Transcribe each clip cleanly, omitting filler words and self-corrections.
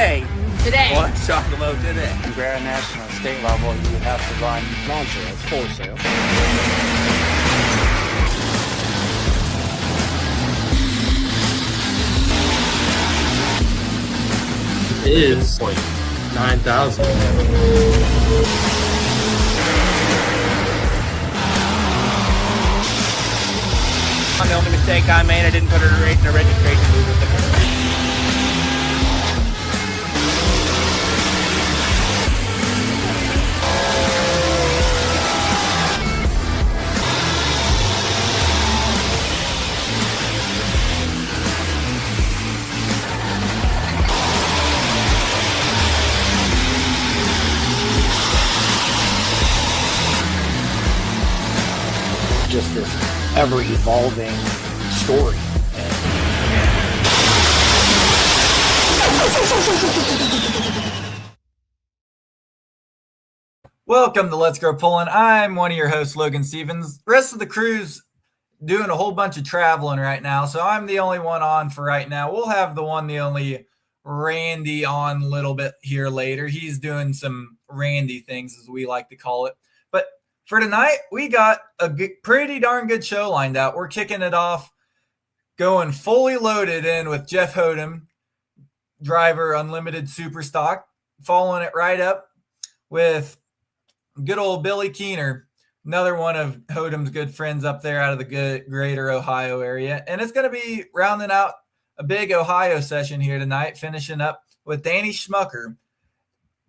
today. One chocolate loaf today. Compare national state level, you would have to run non-sales, wholesale. Is 9,000. The only mistake I made, I didn't put her in a registration booth with the Just this ever-evolving story. Welcome to Let's Go Pulling. I'm one of your hosts, Logan Stevens. The rest of the crew's doing a whole bunch of traveling right now, so I'm the only one on for right now. We'll have the only Randy on a little bit here later. He's doing some Randy things, as we like to call it. But for tonight, we got a pretty darn good show lined out. We're kicking it off, going fully loaded in with Jeff Hothem, driver, Unlimited Superstock, following it right up with good old Billy Keener, another one of Hothem's good friends up there out of the greater Ohio area. And it's going to be rounding out a big Ohio session here tonight, finishing up with Danny Schmucker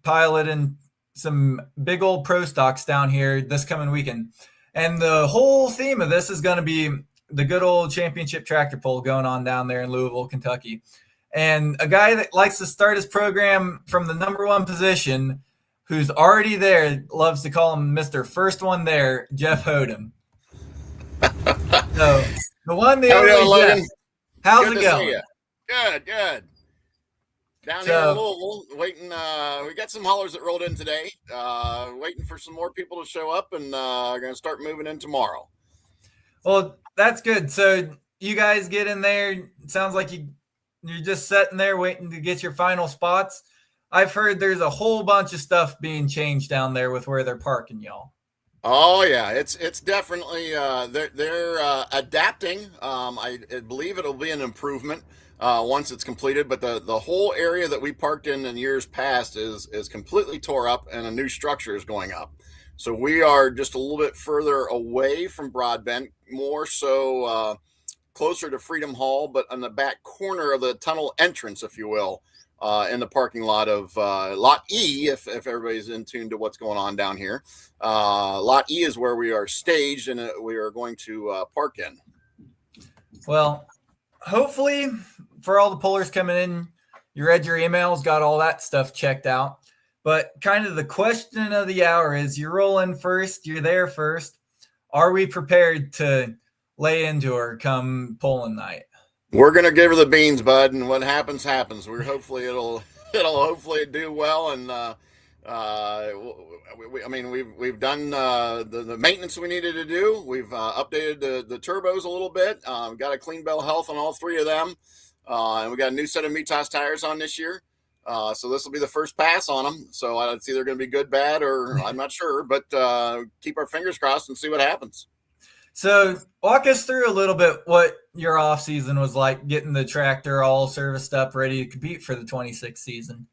piloting some big old pro stocks down here this coming weekend. And the whole theme of this is going to be the good old championship tractor pull going on down there in Louisville, Kentucky. And a guy that likes to start his program from the number one position, who's already there, loves to call him Mr. First One There, Jeff Hothem. So the one, the only Logan. How's it going? Good. Down here in Louisville, waiting. We got some haulers that rolled in today. Waiting for some more people to show up, and going to start moving in tomorrow. Well, that's good. So you guys get in there. It sounds like you're just sitting there waiting to get your final spots. I've heard there's a whole bunch of stuff being changed down there with where they're parking y'all. Oh yeah, it's definitely they're adapting. I believe it'll be an improvement once it's completed. But the whole area that we parked in years past is completely tore up, and a new structure is going up. So we are just a little bit further away from Broadbent, more so closer to Freedom Hall, but on the back corner of the tunnel entrance, if you will. In the parking lot of Lot E, if everybody's in tune to what's going on down here. Lot E is where we are staged, and we are going to park in. Well, hopefully for all the pullers coming in, you read your emails, got all that stuff checked out. But kind of the question of the hour is, you're rolling first, you're there first. Are we prepared to lay into her come pulling night? We're gonna give her the beans, bud, and what happens. We're hopefully it'll hopefully do well, and we've done the maintenance we needed to do. We've updated the turbos a little bit. Got a clean bill of health on all three of them, and we got a new set of Mitas tires on this year. So this will be the first pass on them. So it's either going to be good, bad, or I'm not sure, but keep our fingers crossed and see what happens. So walk us through a little bit what your off season was like, getting the tractor all serviced up, ready to compete for the 26th season.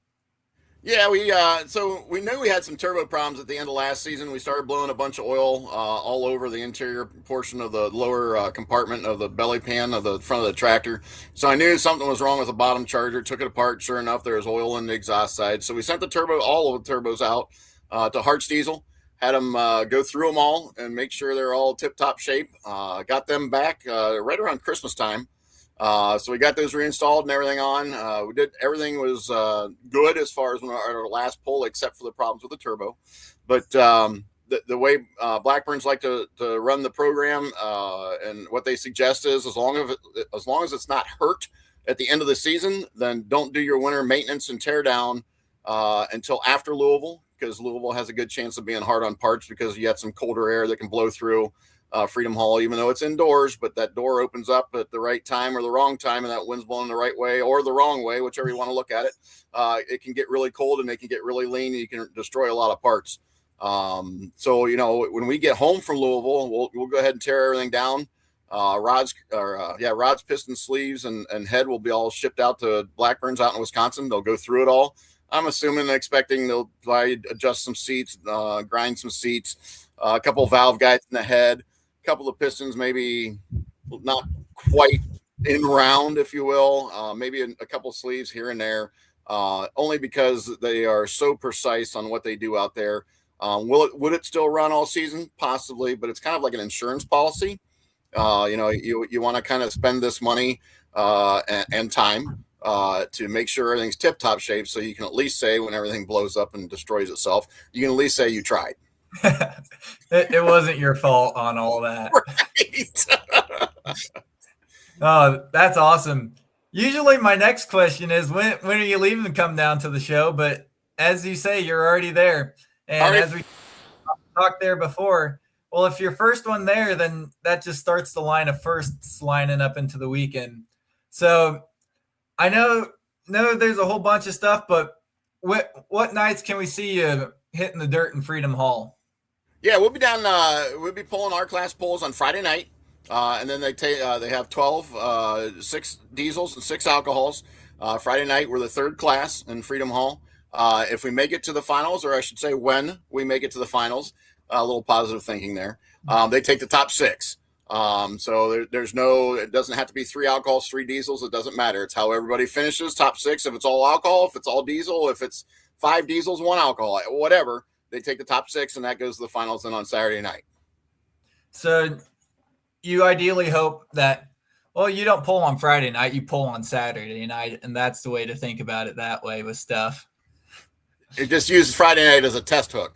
Yeah, so we knew we had some turbo problems at the end of last season. We started blowing a bunch of oil all over the interior portion of the lower compartment of the belly pan of the front of the tractor. So I knew something was wrong with the bottom charger. Took it apart. Sure enough, there was oil in the exhaust side. So we sent all of the turbos out to Hart's Diesel. Had them go through them all and make sure they're all tip-top shape. Got them back right around Christmas time. So we got those reinstalled and everything on. Everything was good as far as our last pull, except for the problems with the turbo. But the way Blackburns like to run the program and what they suggest is, as long as it's not hurt at the end of the season, then don't do your winter maintenance and tear down until after Louisville, because Louisville has a good chance of being hard on parts because you have some colder air that can blow through. Freedom Hall, even though it's indoors, but that door opens up at the right time or the wrong time, and that wind's blowing the right way or the wrong way, whichever you want to look at it. It can get really cold and they can get really lean, and you can destroy a lot of parts. So, when we get home from Louisville, we'll go ahead and tear everything down. Rods, pistons, sleeves, and head will be all shipped out to Blackburn's out in Wisconsin. They'll go through it all. I'm assuming, expecting they'll probably adjust some seats, grind some seats, a couple of valve guides in the head, a couple of pistons, maybe not quite in round, if you will, maybe a couple of sleeves here and there, only because they are so precise on what they do out there. Would it still run all season? Possibly, but it's kind of like an insurance policy. You want to kind of spend this money and time to make sure everything's tip-top shape, so you can at least say when everything blows up and destroys itself, you can at least say you tried. It wasn't your fault on all that. Right. Oh, that's awesome. Usually my next question is, when are you leaving to come down to the show? But as you say, you're already there. And as we talked there before, well, if you're first one there, then that just starts the line of firsts lining up into the weekend. So I know there's a whole bunch of stuff, but what nights can we see you hitting the dirt in Freedom Hall? Yeah, we'll be down. We'll be pulling our class pulls on Friday night, and then they have 12, 6 diesels and 6 alcohols. Friday night, we're the third class in Freedom Hall. If we make it to the finals, or I should say when we make it to the finals, a little positive thinking there, they take the top 6. So it doesn't have to be 3 alcohols, 3 diesels. It doesn't matter. It's how everybody finishes, top 6. If it's all alcohol, if it's all diesel, if it's 5 diesels, 1 alcohol, whatever, they take the top 6, and that goes to the finals then on Saturday night. So you ideally hope that, well, you don't pull on Friday night, you pull on Saturday night, and that's the way to think about it that way with stuff. It just uses Friday night as a test hook.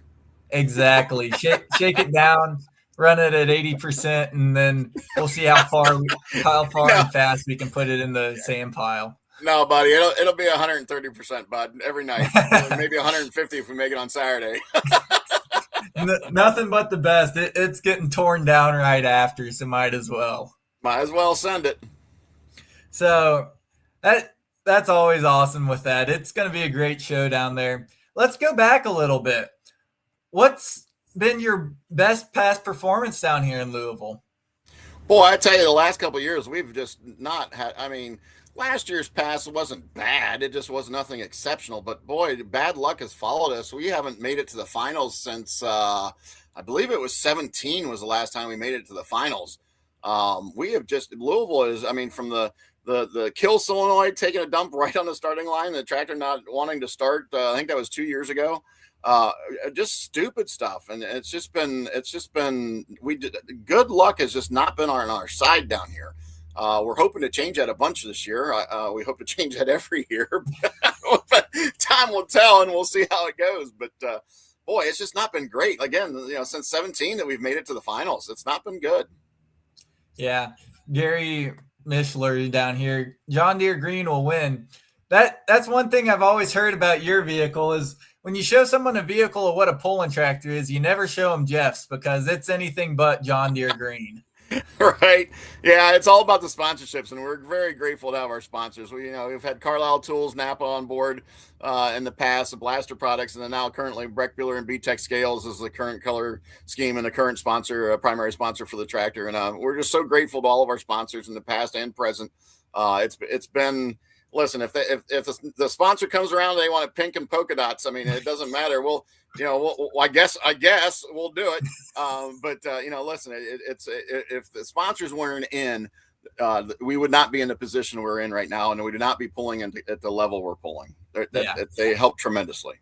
Exactly. Shake it down, run it at 80%, and then we'll see how far and fast we can put it in the sand pile. No, buddy, it'll be 130%, bud, every night. Maybe 150 if we make it on Saturday. Nothing but the best. It's getting torn down right after, so might as well. Might as well send it. So that's always awesome with that. It's going to be a great show down there. Let's go back a little bit. What's been your best past performance down here in Louisville? Boy, I tell you, the last couple of years, we've just not had, last year's pass wasn't bad. It just was nothing exceptional. But, boy, bad luck has followed us. We haven't made it to the finals since, I believe it was 17 was the last time we made it to the finals. We have just, Louisville is, from the kill solenoid taking a dump right on the starting line, the tractor not wanting to start, I think that was 2 years ago. Just stupid stuff. And it's just been good luck has just not been on our side down here. We're hoping to change that a bunch this year. We hope to change that every year, but time will tell, and we'll see how it goes. But boy, it's just not been great. Again, since 17 that we've made it to the finals, it's not been good. Yeah, Gary Mishler down here, John Deere Green will win. That's one thing I've always heard about your vehicle is when you show someone a vehicle of what a pulling tractor is, you never show them Jeff's because it's anything but John Deere Green. Right. Yeah, it's all about the sponsorships, and we're very grateful to have our sponsors. We've had Carlisle Tools, Napa on board in the past, the Blaster products, and then now currently Breck Bueller and B-Tech Scales is the current color scheme and the current sponsor, primary sponsor for the tractor. And we're just so grateful to all of our sponsors in the past and present. It's been. Listen, if the sponsor comes around and they want it pink and polka dots, it doesn't matter. I guess we'll do it. But listen, if the sponsors weren't in, we would not be in the position we're in right now, and we would not be pulling at the level we're pulling. They help tremendously.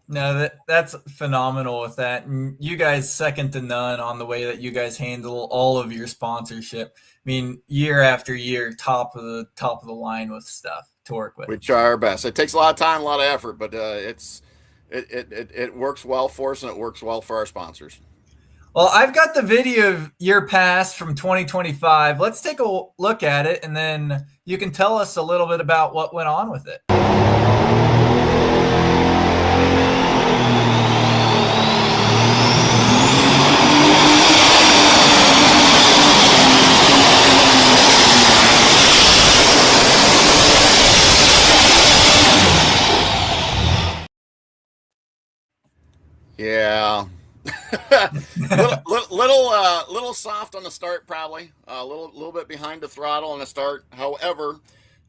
No, that's phenomenal with that. And you guys second to none on the way that you guys handle all of your sponsorship. Year after year, top of the line with stuff to work with. We try our best. It takes a lot of time, a lot of effort, but it works well for us, and it works well for our sponsors. Well, I've got the video of your pass from 2025. Let's take a look at it, and then you can tell us a little bit about what went on with it. Yeah. little soft on the start, probably a little bit behind the throttle on the start. However,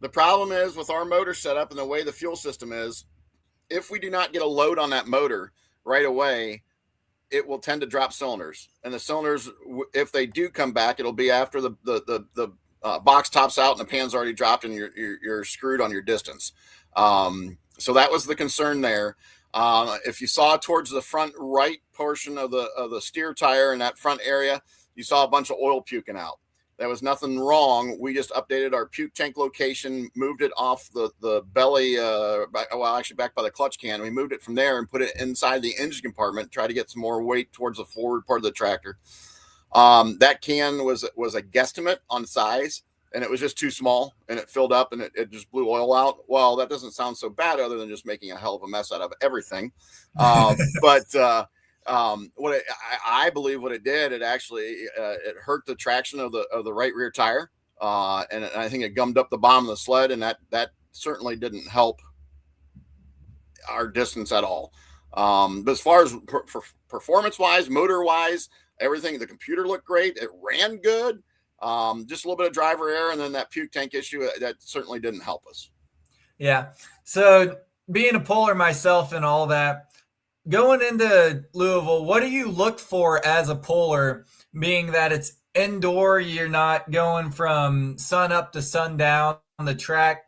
the problem is with our motor setup and the way the fuel system is, if we do not get a load on that motor right away, it will tend to drop cylinders. And the cylinders, if they do come back, it'll be after the box tops out and the pan's already dropped and you're screwed on your distance. So that was the concern there. If you saw towards the front right portion of the steer tire in that front area, you saw a bunch of oil puking out. There was nothing wrong. We just updated our puke tank location, moved it off the belly, actually back by the clutch can. We moved it from there and put it inside the engine compartment, try to get some more weight towards the forward part of the tractor. That can was a guesstimate on size, and it was just too small, and it filled up and it just blew oil out. Well, that doesn't sound so bad other than just making a hell of a mess out of everything. I believe what it did, it actually it hurt the traction of the right rear tire, and I think it gummed up the bottom of the sled, and that certainly didn't help our distance at all. But as far as performance wise, motor wise, everything, the computer looked great. It ran good. Just a little bit of driver error, and then that puke tank issue that certainly didn't help us. Yeah. So being a puller myself and all that, going into Louisville, what do you look for as a puller, being that it's indoor, you're not going from sun up to sundown on the track?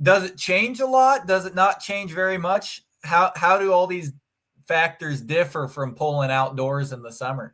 Does it change a lot? Does it not change very much? How do all these factors differ from pulling outdoors in the summer?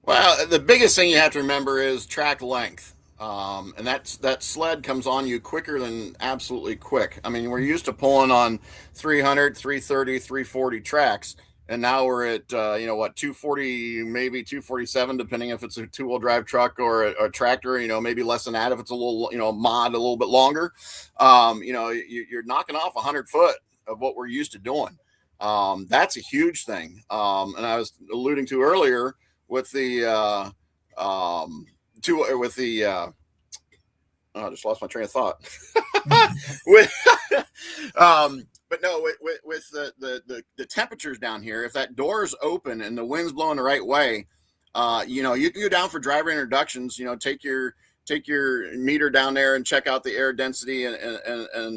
Well, the biggest thing you have to remember is track length. And that sled comes on you quicker than absolutely quick. I mean, we're used to pulling on 300, 330, 340 tracks, and now we're at 240, maybe 247, depending if it's a two-wheel drive truck or a tractor. Maybe less than that if it's a little mod a little bit longer. You're knocking off 100 foot of what we're used to doing. That's a huge thing. And I was alluding to earlier with the I just lost my train of thought. But no, with the temperatures down here, if that door is open and the wind's blowing the right way, you can go down for driver introductions. Take your meter down there and check out the air density and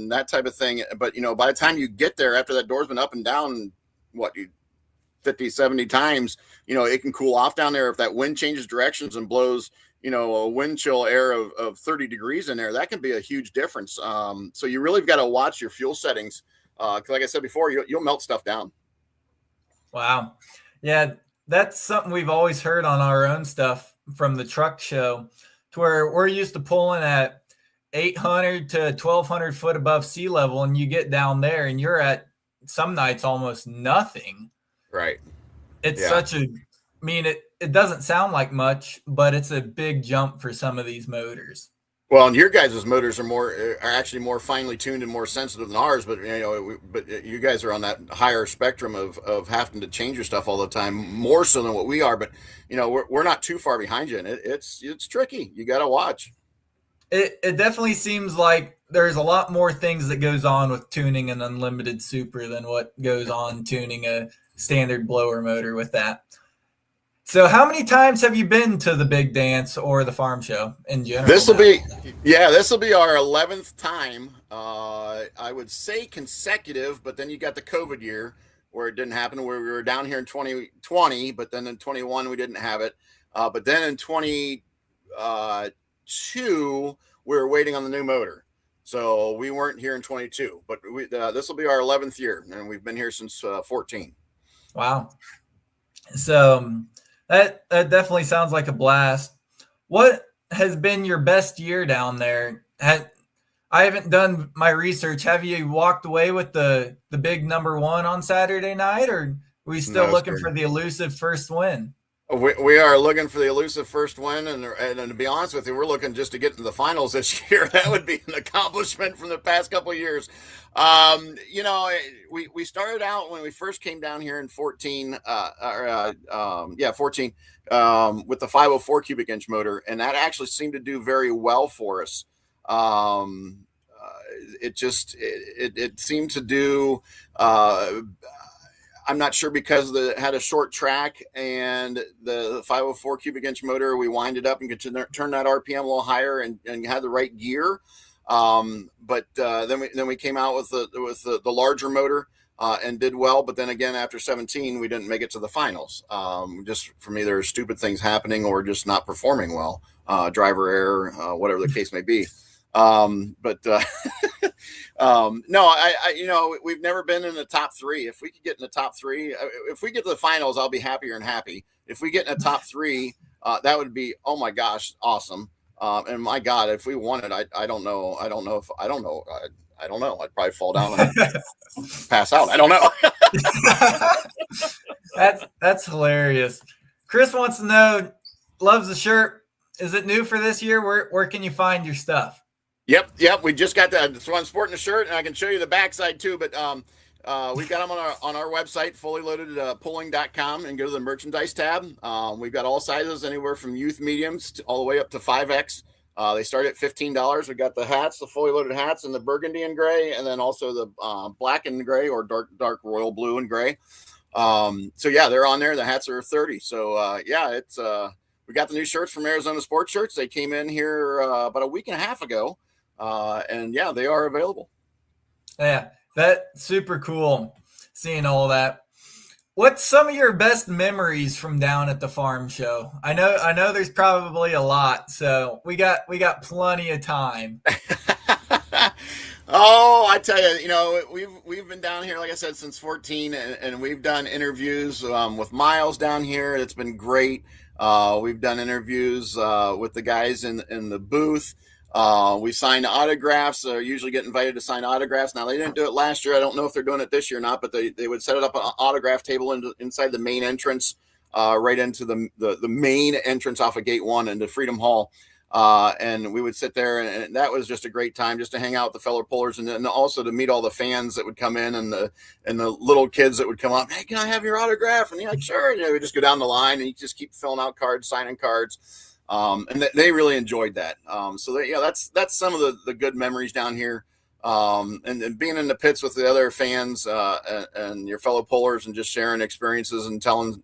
that type of thing. But by the time you get there, after that door's been up and down, 50, 70 times, it can cool off down there. If that wind changes directions and blows, a wind chill air of 30 degrees in there, that can be a huge difference. So you really got to watch your fuel settings. Cause like I said before, you'll melt stuff down. Wow. Yeah. That's something we've always heard on our own stuff from the truck show, to where we're used to pulling at 800 to 1200 foot above sea level. And you get down there and you're at some nights almost nothing. Right. It's it doesn't sound like much, but it's a big jump for some of these motors. Well, and your guys' motors are actually more finely tuned and more sensitive than ours, but you guys are on that higher spectrum of having to change your stuff all the time, more so than what we are. But we're not too far behind you, and it's tricky. You got to watch. It definitely seems like there's a lot more things that goes on with tuning an unlimited super than what goes on tuning a standard blower motor with that. So how many times have you been to the big dance or the farm show in general? This will be our 11th time. I would say consecutive, but then you got the COVID year where it didn't happen, where we were down here in 2020, but then in 21 we didn't have it. But then in 22 we were waiting on the new motor, so we weren't here in 22. But this will be our 11th year, and we've been here since 14. Wow. So that definitely sounds like a blast. What has been your best year down there? I haven't done my research. Have you walked away with the big number one on Saturday night, or are we still looking for the elusive first win? We are looking for the elusive first win, and to be honest with you, we're looking just to get into the finals this year. That would be an accomplishment from the past couple of years. We started out when we first came down here in 14, with the 504 cubic inch motor, and that actually seemed to do very well for us. It seemed to do. I'm not sure because it had a short track and the 504 cubic inch motor, we winded up and could turn that RPM a little higher and had the right gear. But then we came out with the larger motor and did well. But then again, after 17, we didn't make it to the finals. Just from either stupid things happening or just not performing well, driver error, whatever the case may be. No, we've never been in the top three. If we could get in the top three, if we get to the finals, I'll be happier and happy. If we get in the top three, that would be, oh my gosh, awesome. And my God, if we won it, I don't know. I'd probably fall down and pass out. I don't know. That's hilarious. Chris wants to know, loves the shirt. Is it new for this year? Where can you find your stuff? Yep. We just got that. So I'm sporting the shirt, and I can show you the backside too. But we've got them on our website, fullyloadedpulling.com, and go to the merchandise tab. We've got all sizes, anywhere from youth mediums all the way up to 5X. They start at $15. We got the hats, the fully loaded hats, in the burgundy and gray, and then also the black and gray, or dark royal blue and gray. So yeah, they're on there. The hats are $30. So it's we got the new shirts from Arizona Sports Shirts. They came in here about a week and a half ago. And yeah, they are available. Yeah, that's super cool seeing all that. What's some of your best memories from down at the farm show? I know there's probably a lot, so we got plenty of time. Oh, I tell you, we've been down here, like I said, since 14, and we've done interviews with Miles down here. It's been great. We've done interviews with the guys in the booth. We signed autographs. Usually get invited to sign autographs. Now, they didn't do it last year. I don't know if they're doing it this year or not, but they would set it up an autograph table inside the main entrance, right into the main entrance off of Gate 1 into Freedom Hall. And we would sit there, and that was just a great time just to hang out with the fellow pullers, and also to meet all the fans that would come in, and the little kids that would come up. Hey, can I have your autograph? And you're like, sure. We just go down the line, and you just keep filling out cards, signing cards. And they really enjoyed that. That's some of the good memories down here. And being in the pits with the other fans, and your fellow pullers, and just sharing experiences and telling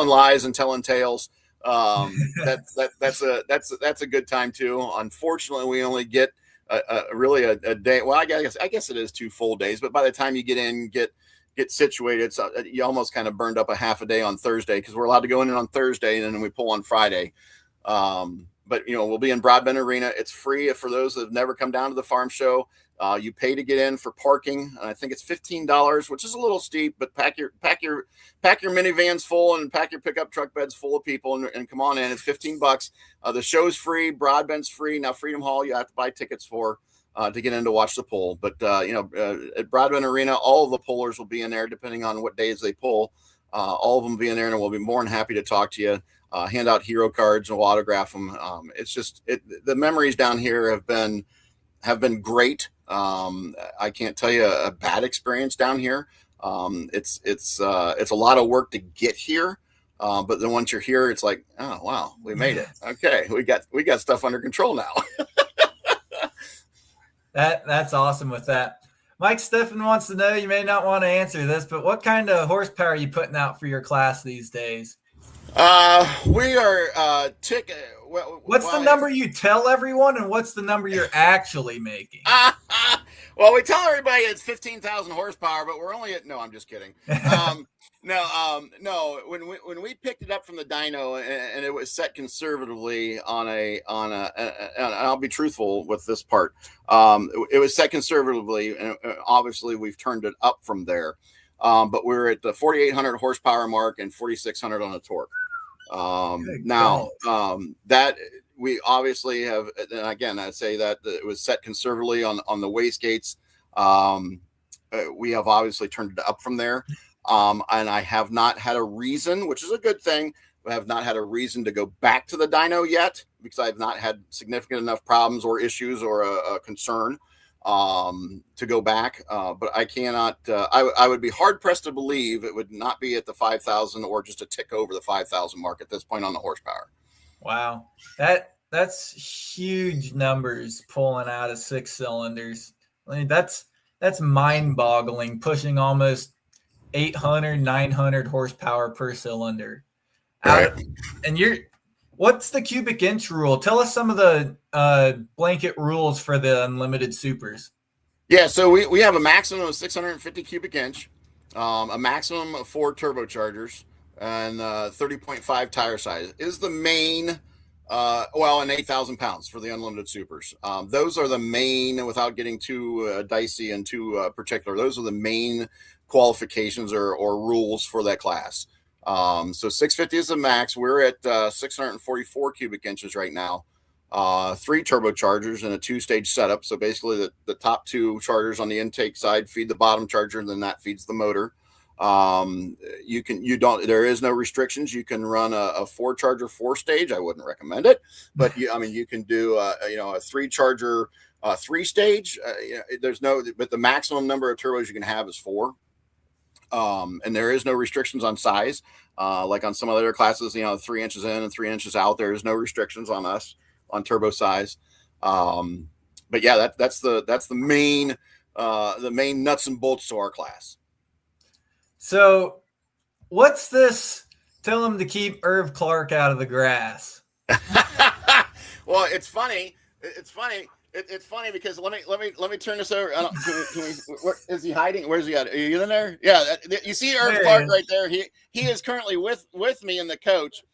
lies and telling tales. That's a good time too. Unfortunately, we only get a day. Well, I guess it is 2 full days, but by the time you get situated, so you almost kind of burned up a half a day on Thursday, because we're allowed to go in on Thursday, and then we pull on Friday. But we'll be in Broadbent Arena. It's free for those that have never come down to the farm show. You pay to get in for parking. I think it's $15, which is a little steep, but pack your minivans full and pack your pickup truck beds full of people and come on in. It's $15. The show's free. Broadbent's free. Now, Freedom Hall, you have to buy tickets for to get in to watch the pull. But at Broadbent Arena, all of the pullers will be in there, depending on what days they pull. All of them will be in there, and we'll be more than happy to talk to you. Hand out hero cards, and we'll autograph them. It's just the memories down here have been great. I can't tell you a bad experience down here. It's a lot of work to get here, but then once you're here, it's like, oh wow, we made it. Okay, we got stuff under control now. That's awesome with that. Mike Steffen wants to know, you may not want to answer this, but what kind of horsepower are you putting out for your class these days? We are what's the number you tell everyone, and what's the number you're actually making? Well, we tell everybody it's 15,000 horsepower, but we're only at, no, I'm just kidding. No, when we picked it up from the dyno, and it was set conservatively on a and I'll be truthful with this part. It was set conservatively, and obviously we've turned it up from there. But we're at the 4,800 horsepower mark and 4,600 on the torque. That we obviously have, and again, I say that it was set conservatively on the wastegates. We have obviously turned it up from there. And I have not had a reason, which is a good thing. I have not had a reason to go back to the dyno yet, because I've not had significant enough problems or issues or a concern to go back. But I cannot, I would be hard pressed to believe it would not be at the 5,000 or just a tick over the 5,000 mark at this point on the horsepower. Wow. That's huge numbers pulling out of 6 cylinders. I mean, that's mind boggling, pushing almost 800, 900 horsepower per cylinder. Right. What's the cubic inch rule? Tell us some of the blanket rules for the unlimited supers. Yeah, so we have a maximum of 650 cubic inch, a maximum of 4 turbochargers, and 30.5 tire size is the main, and 8,000 pounds for the unlimited supers. Those are the main, without getting too dicey and too particular, those are the main qualifications or rules for that class. So 650 is the max. We're at 644 cubic inches right now. 3 turbochargers and a 2-stage setup. So basically the top 2 chargers on the intake side feed the bottom charger, and then that feeds the motor. There is no restrictions. You can run a 4 charger 4-stage. I wouldn't recommend it, but you can do a 3 charger 3-stage. But the maximum number of turbos you can have is 4. And there is no restrictions on size. Like on some other classes, 3 inches in and 3 inches out, there is no restrictions on us on turbo size. But yeah, that's the main nuts and bolts to our class. So what's this? Tell him to keep Irv Clark out of the grass. Well, it's funny. It's funny because let me turn this over. Where is he hiding? Where's he at? Are you in there? Yeah, you see Irv Clark right there. He is currently with me and the coach.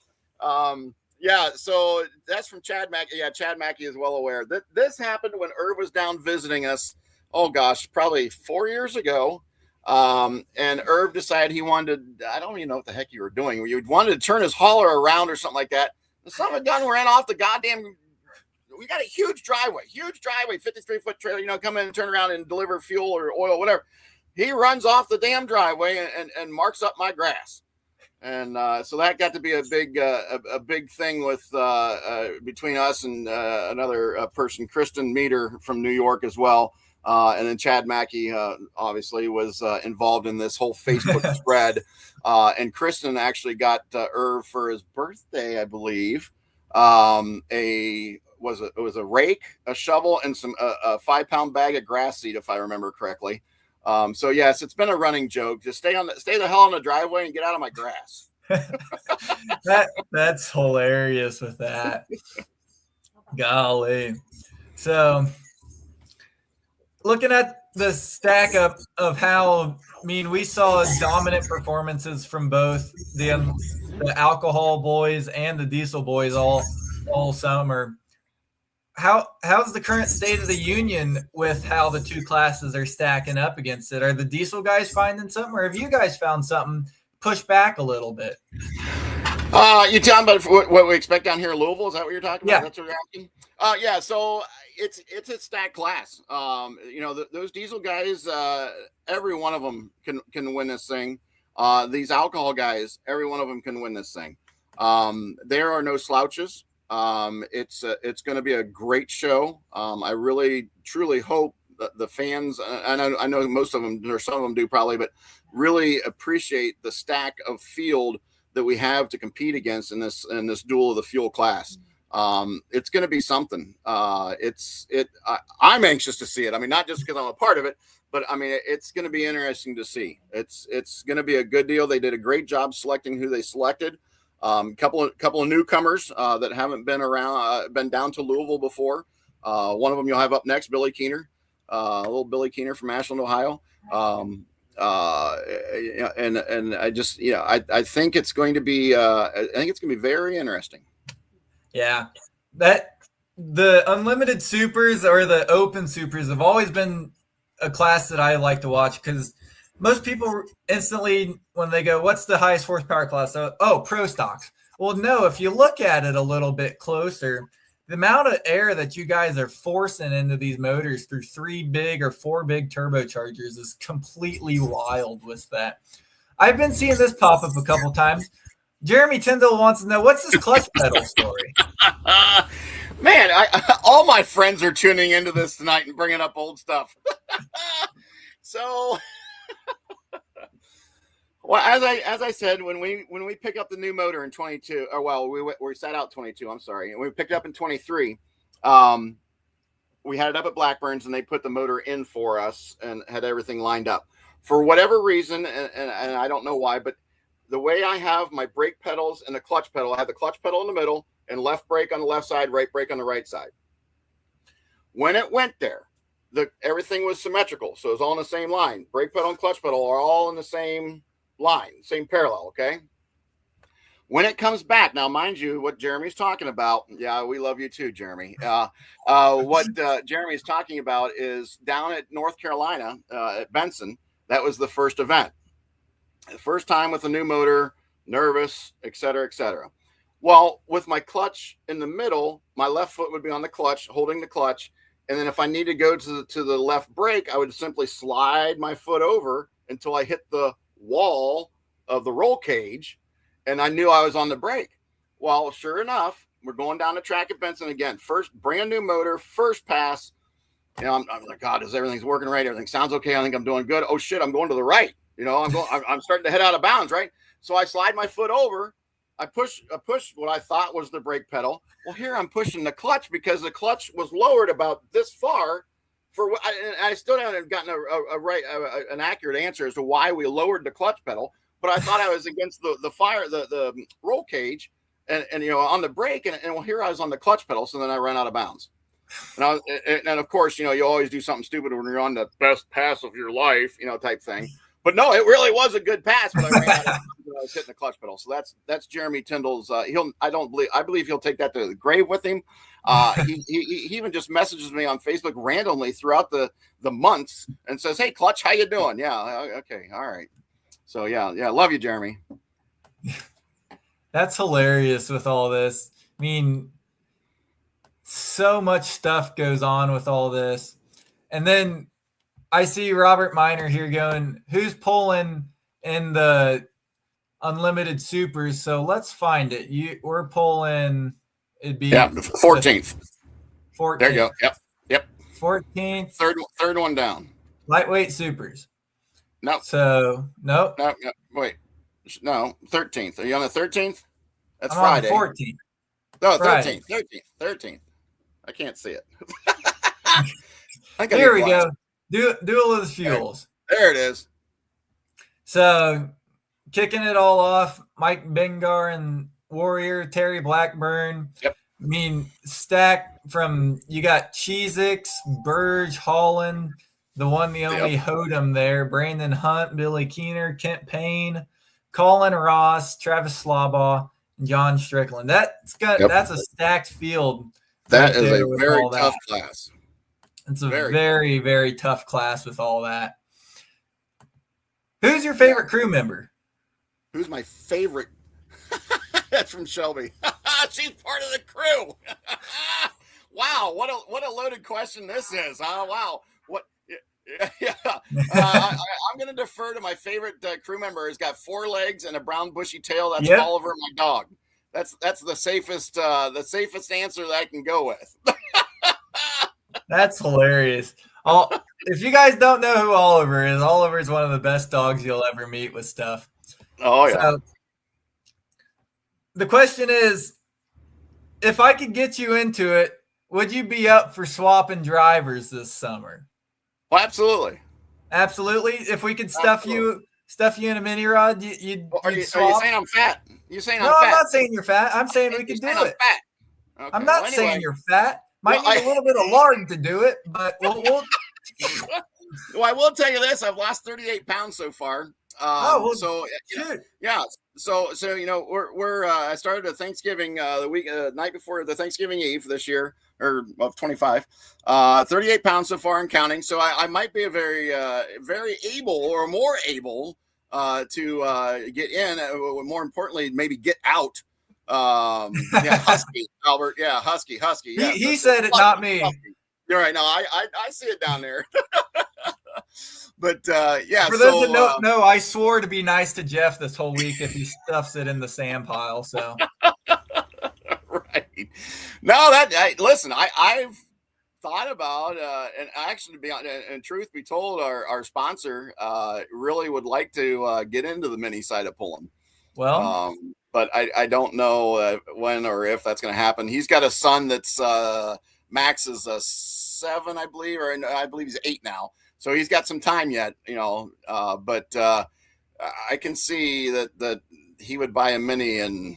Yeah, so that's from Chad Mackey. Yeah, Chad Mackey is well aware. This happened when Irv was down visiting us. Oh gosh, probably 4 years ago. And Irv decided he wanted to, I don't even know what the heck you were doing. You wanted to turn his hauler around or something like that. The son of a gun ran off the goddamn. We got a huge driveway, 53-foot trailer, come in and turn around and deliver fuel or oil, whatever. He runs off the damn driveway and marks up my grass. And so that got to be a big thing with between us and another person, Kristen Meter from New York as well. And then Chad Mackey obviously was involved in this whole Facebook thread. And Kristen actually got Irv for his birthday, I believe. It was a rake, a shovel, and a 5-pound bag of grass seed, if I remember correctly. So yes, it's been a running joke. Just stay the hell on the driveway and get out of my grass. That's hilarious with that. Golly. So looking at the stack up of how, we saw dominant performances from both the alcohol boys and the diesel boys all summer. How's the current state of the union with how the 2 classes are stacking up against it? Are the diesel guys finding something, or have you guys found something push back a little bit? You talking about what we expect down here in Louisville? Is that what you're talking about? Yeah. That's what you're asking? Yeah. So it's a stacked class. Those diesel guys, every one of them can win this thing. These alcohol guys, every one of them can win this thing. There are no slouches. It's going to be a great show. I really truly hope that the fans, I know most of them, or some of them do probably, but really appreciate the stack of field that we have to compete against in this duel of the fuel class. It's going to be something. I'm anxious to see it. Not just because I'm a part of it, but it's going to be interesting to see. It's going to be a good deal. They did a great job selecting who they selected. Couple of newcomers that haven't been around, been down to Louisville before. One of them you'll have up next, Billy Keener, little Billy Keener from Ashland, Ohio. And I just, I think it's going to be, very interesting. Yeah, that the unlimited supers or the open supers have always been a class that I like to watch, because most people instantly, when they go, what's the highest horsepower class? Pro stocks. Well, no, if you look at it a little bit closer, the amount of air that you guys are forcing into these motors through 3 big or 4 big turbochargers is completely wild with that. I've been seeing this pop up a couple times. Jeremy Tyndall wants to know, what's this clutch pedal story? Man, all my friends are tuning into this tonight and bringing up old stuff. So, well, as I said, when we pick up the new motor in 22, we sat out 22. I'm sorry, and we picked it up in 23. We had it up at Blackburn's, and they put the motor in for us and had everything lined up. for whatever reason, and I don't know why, but the way I have my brake pedals and the clutch pedal, I have the clutch pedal in the middle and left brake on the left side, right brake on the right side. When it went there, everything was symmetrical. So it was all in the same line. Brake pedal and clutch pedal are all in the same line, same parallel, okay? When it comes back, now, mind you, what Jeremy's talking about, yeah, we love you too, Jeremy. What Jeremy's talking about is down at North Carolina, at Benson, that was the first event. The first time with a new motor, nervous, et cetera, et cetera. Well, with my clutch in the middle, my left foot would be on the clutch, holding the clutch. And then if I need to go to the left brake, I would simply slide my foot over until I hit the wall of the roll cage. And I knew I was on the brake. Well, sure enough, we're going down the track at Benson again. First, brand new motor, first pass. You know, I'm like, God, everything's working right? Everything sounds okay. I think I'm doing good. Oh shit, I'm going to the right. You know, I'm starting to head out of bounds, right? So I slide my foot over. I push what I thought was the brake pedal. Well, here I'm pushing the clutch because the clutch was lowered about this far. I still haven't gotten an accurate answer as to why we lowered the clutch pedal. But I thought I was against the roll cage, and you know, on the brake, and well, here I was on the clutch pedal. So then I ran out of bounds. And of course, you know, you always do something stupid when you're on the best pass of your life, you know, type thing. But no, it really was a good pass, but I ran out of bounds when I was hitting the clutch pedal. So that's Jeremy Tyndall's. I believe he'll take that to the grave with him. He even just messages me on Facebook randomly throughout the months and says, "Hey, Clutch, how you doing?" Yeah, okay, all right. So yeah, love you, Jeremy. That's hilarious with all this. I mean, so much stuff goes on with all this. And then I see Robert Miner here going, who's pulling in the unlimited supers? So let's find it. We're pulling, it'd be 14th. 14th. There you go. Yep. 14th. Third one down. Lightweight supers. No. So, nope. No, wait. No, 13th. Are you on the 13th? That's I'm Friday. on the 14th. No, Friday. 13th. I can't see it. Here we go. Duel of the Fuels. There it is. So, kicking it all off, Mike Bengar and Warrior, Terry Blackburn. Yep. I mean, stack from, you got Cheezix, Burge, Holland, the one, the only Hothem there, Brandon Hunt, Billy Keener, Kent Payne, Colin Ross, Travis Slaubaugh, and John Strickland. That's a stacked field. That is a very tough class. It's a very, very tough class with all that. Who's your favorite crew member? Who's my favorite? That's from Shelby. She's part of the crew. Wow, what a loaded question this is. Wow. What? Yeah. I'm going to defer to my favorite crew member. He's got 4 legs and a brown bushy tail. That's Oliver, my dog. That's the safest answer that I can go with. That's hilarious. If you guys don't know who Oliver is one of the best dogs you'll ever meet with stuff. Oh yeah. So, the question is, if I could get you into it, would you be up for swapping drivers this summer? Well, absolutely. Absolutely. If we could stuff you in a mini rod, you'd Are you swap. saying I'm fat? You saying No, I'm fat? I'm not saying you're fat. I'm saying we could do it. Okay. I'm not saying you're fat. Might need a little bit of lard to do it, but we'll Well, I will tell you this: I've lost 38 pounds so far. So you know, we're I started a Thanksgiving the night before the Thanksgiving Eve this year, or of 25, 38 pounds so far and counting. So I might be a very able or more able to get in. More importantly, maybe get out. Husky Albert. Yeah, Husky. Yeah, he said it, not me. You're right. No, I see it down there. But For those that don't know, I swore to be nice to Jeff this whole week if he stuffs it in the sand pile. So right. No, listen, I've thought about and actually, to be honest, and truth be told, our sponsor really would like to get into the mini side of pulling. Well, but I don't know when or if that's going to happen. He's got a son that's Max is 7, I believe, or I believe he's 8 now. So he's got some time yet, but I can see that he would buy a Mini and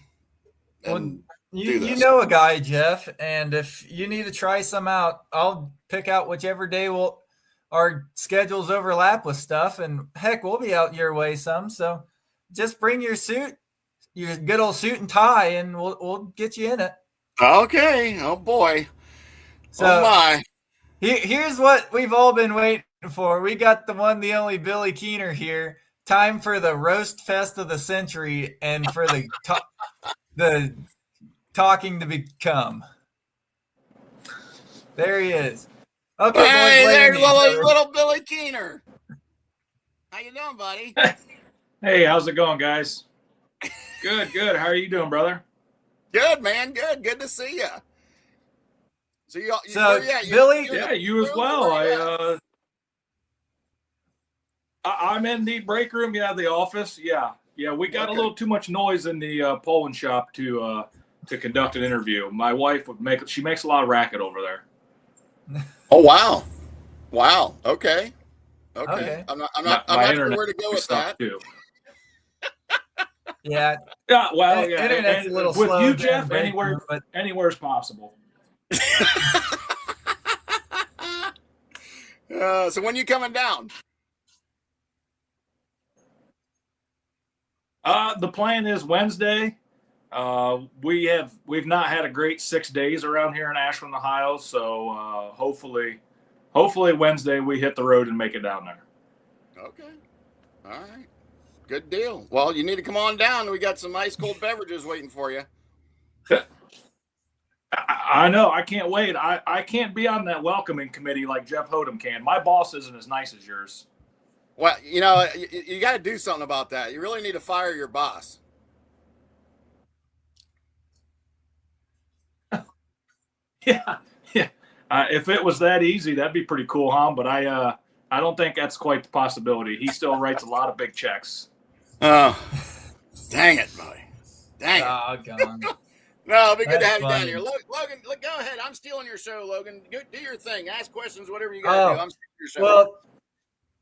you know a guy, Jeff, and if you need to try some out, I'll pick out whichever day our schedules overlap with stuff, and heck, we'll be out your way some. So just bring your suit, your good old suit and tie, and we'll get you in it. Okay. Oh boy. So oh my. Here's what we've all been waiting for. We got the one, the only Billy Keener here. Time for the roast fest of the century, and for the talking to become. There he is. Okay, hey, boys, there's little Billy Keener. How you doing, buddy? Hey, how's it going, guys? Good. How are you doing, brother? Good, man. Good to see you. So Billy, you as well. I'm in the break room. Yeah, the office. Yeah. We got a little too much noise in the polling shop to conduct an interview. My wife she makes a lot of racket over there. Oh wow. Okay. I'm not sure where to go with that. Too. Yeah. Well, yeah. Internet's a little with slow you, Jeff, anywhere is possible. So when you coming down? The plan is Wednesday. We've not had a great 6 days around here in Ashland, Ohio. So hopefully Wednesday we hit the road and make it down there. Okay. All right. Good deal. Well, you need to come on down. We got some ice cold beverages waiting for you. I know. I can't wait. I can't be on that welcoming committee like Jeff Hothem can. My boss isn't as nice as yours. Well, you got to do something about that. You really need to fire your boss. Yeah. If it was that easy, that'd be pretty cool, huh? But I don't think that's quite the possibility. He still writes a lot of big checks. Oh, dang it, buddy. Dang it. No, it'd be good to have funny. you down here. Logan, go ahead. I'm stealing your show, Logan. Do your thing. Ask questions, whatever you got to do. I'm stealing your show. Well,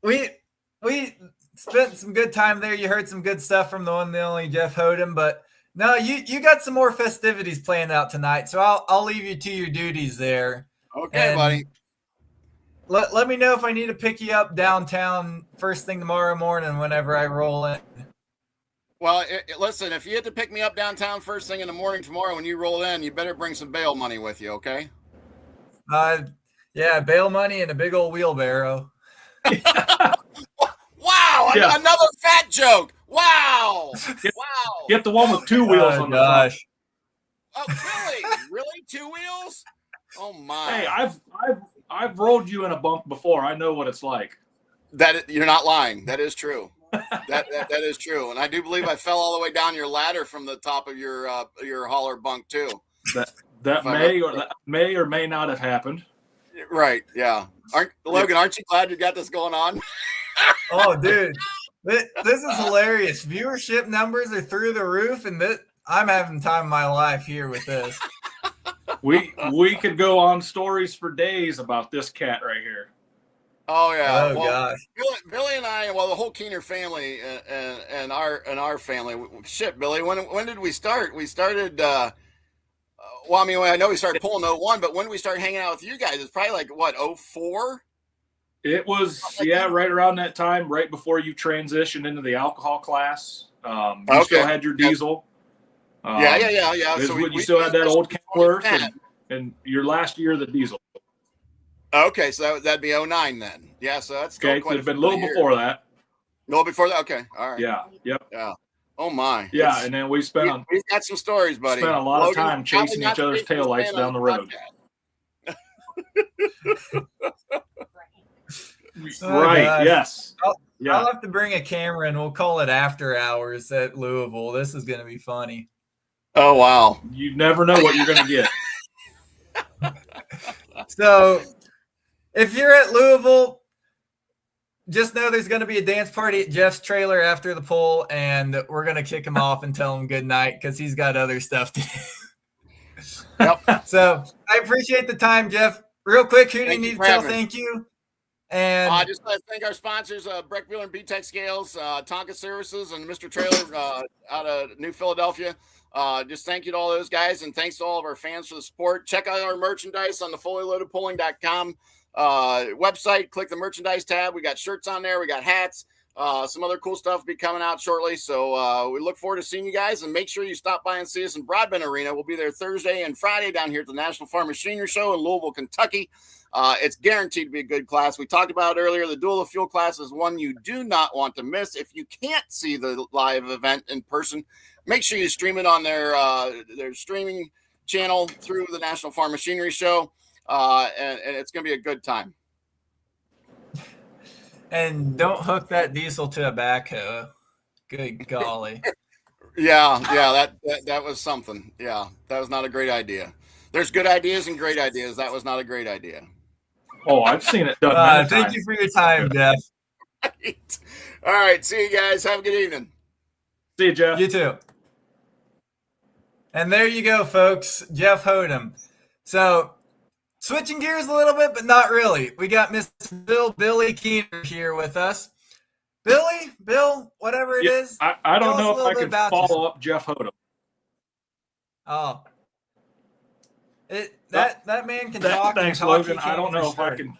we spent some good time there. You heard some good stuff from the one, the only Jeff Hothem, but no, you got some more festivities planned out tonight, so I'll leave you to your duties there. Okay, and buddy. Let me know if I need to pick you up downtown first thing tomorrow morning whenever I roll in. Well, listen, if you have to pick me up downtown first thing in the morning tomorrow when you roll in, you better bring some bail money with you, okay? Yeah, bail money and a big old wheelbarrow. Wow, Yeah. Another fat joke. Wow. Get the one with two wheels on the front. Oh, really? Really? 2 wheels? Oh my. Hey, I've rolled you in a bunk before. I know what it's like. You're not lying. That is true. That is true. And I do believe I fell all the way down your ladder from the top of your hauler bunk too. That may or may not have happened. Right. Yeah. Logan, aren't you glad you got this going on? Oh, dude. This is hilarious. Viewership numbers are through the roof, and I'm having time of my life here with this. We could go on stories for days about this cat right here. Oh yeah. Oh gosh. Billy and I, the whole Keener family and our family. Shit, Billy. When did we start? We started. I know we started pulling 01, but when we started hanging out with you guys, it's probably like what 04. It was right around that time, right before you transitioned into the alcohol class. You still had your diesel. Yeah. So you still had that old Kenworth and your last year of the diesel. Okay, so that'd be 09 then. Yeah, so that's okay. So it'd been a little before that. A little before that. Okay, all right. Yeah. Yep. Yeah. Oh my. Yeah, and then we've got some stories, buddy. Spent a lot of time chasing each other's taillights down the road. Right. Gosh. Yes. I'll have to bring a camera and we'll call it After Hours at Louisville. This is going to be funny. Oh wow. You never know what you're going to get. So, if you're at Louisville, just know there's going to be a dance party at Jeff's trailer after the poll, and we're going to kick him off and tell him good night because he's got other stuff to do. Yep. So, I appreciate the time, Jeff. Real quick, who do you need to tell thank you? And Just thank our sponsors, Breck Wheeler and B-Tech Scales, Tonka Services, and Mr. Trailer out of New Philadelphia. Just thank you to all those guys, and thanks to all of our fans for the support. Check out our merchandise on the fullyloadedpulling.com website. Click the merchandise tab. We got shirts on there. We got hats. Some other cool stuff will be coming out shortly. So we look forward to seeing you guys, and make sure you stop by and see us in Broadbent Arena. We'll be there Thursday and Friday down here at the National Farm Machinery Show in Louisville, Kentucky. It's guaranteed to be a good class. We talked about earlier, the Duel of Fuel class is one you do not want to miss. If you can't see the live event in person, make sure you stream it on their streaming channel through the National Farm Machinery Show, and it's going to be a good time. And don't hook that diesel to a backhoe. Good golly. Yeah, that was something. Yeah, that was not a great idea. There's good ideas and great ideas. That was not a great idea. Oh, I've seen it done. Many Thank times. you for your time, Jeff. Right. All right, see you guys. Have a good evening. See you, Jeff. You too. And there you go, folks. Jeff Hothem. So, switching gears a little bit, but not really. We got Mr. Billy Keener here with us. Bill, whatever it is. I don't know if I can follow yourself. up Jeff Hothem. Oh. That man can talk. Thanks, talk, Logan. I don't know if I can.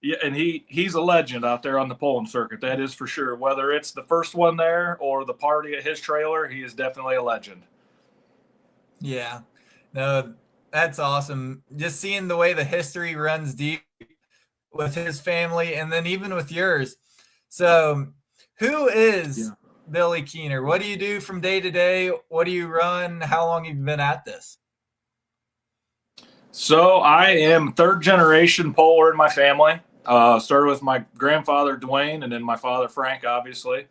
Yeah, and he's a legend out there on the pulling circuit. That is for sure. Whether it's the first one there or the party at his trailer, he is definitely a legend. Yeah. No, that's awesome. Just seeing the way the history runs deep with his family and then even with yours. So, who is Billy Keener? What do you do from day to day? What do you run? How long have you been at this? So I am third generation poller in my family. Started with my grandfather, Dwayne, and then my father, Frank, obviously.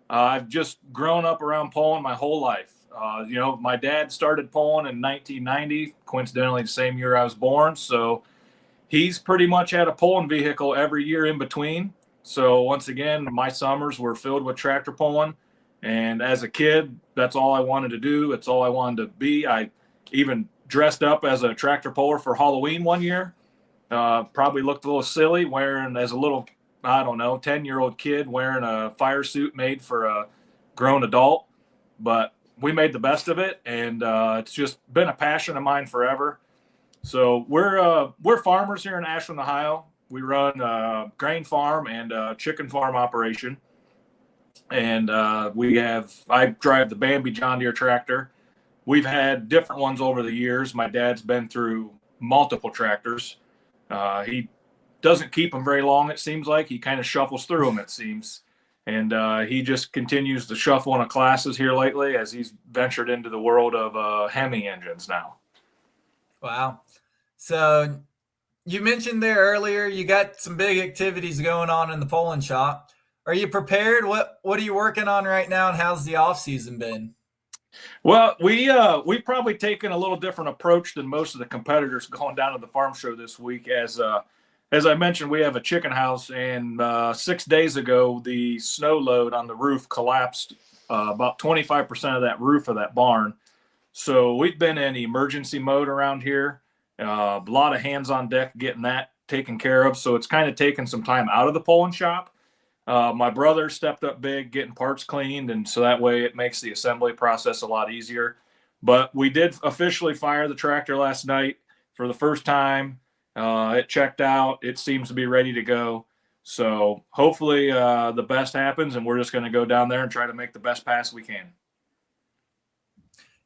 I've just grown up around pulling my whole life. My dad started pulling in 1990, coincidentally the same year I was born. So he's pretty much had a pulling vehicle every year in between. So once again, my summers were filled with tractor pulling. And as a kid, that's all I wanted to do. It's all I wanted to be. I even dressed up as a tractor puller for Halloween one year. Probably looked a little silly wearing, as a little, 10-year-old kid wearing a fire suit made for a grown adult. But we made the best of it, and it's just been a passion of mine forever. So we're farmers here in Ashland, Ohio. We run a grain farm and a chicken farm operation. And I drive the Bambi John Deere tractor. We've had different ones over the years. My dad's been through multiple tractors. He doesn't keep them very long, it seems like. He kind of shuffles through them, it seems. And he just continues to shuffle into classes here lately as he's ventured into the world of Hemi engines now. Wow. So you mentioned there earlier you got some big activities going on in the pulling shop. Are you prepared? What are you working on right now, and how's the off season been? Well, we've probably taken a little different approach than most of the competitors going down to the farm show this week. As I mentioned, we have a chicken house, and 6 days ago, the snow load on the roof collapsed about 25% of that roof of that barn. So we've been in emergency mode around here. A lot of hands on deck getting that taken care of. So it's kind of taken some time out of the pulling shop. My brother stepped up big, getting parts cleaned, and so that way it makes the assembly process a lot easier. But we did officially fire the tractor last night for the first time. It checked out. It seems to be ready to go. So hopefully the best happens, and we're just going to go down there and try to make the best pass we can.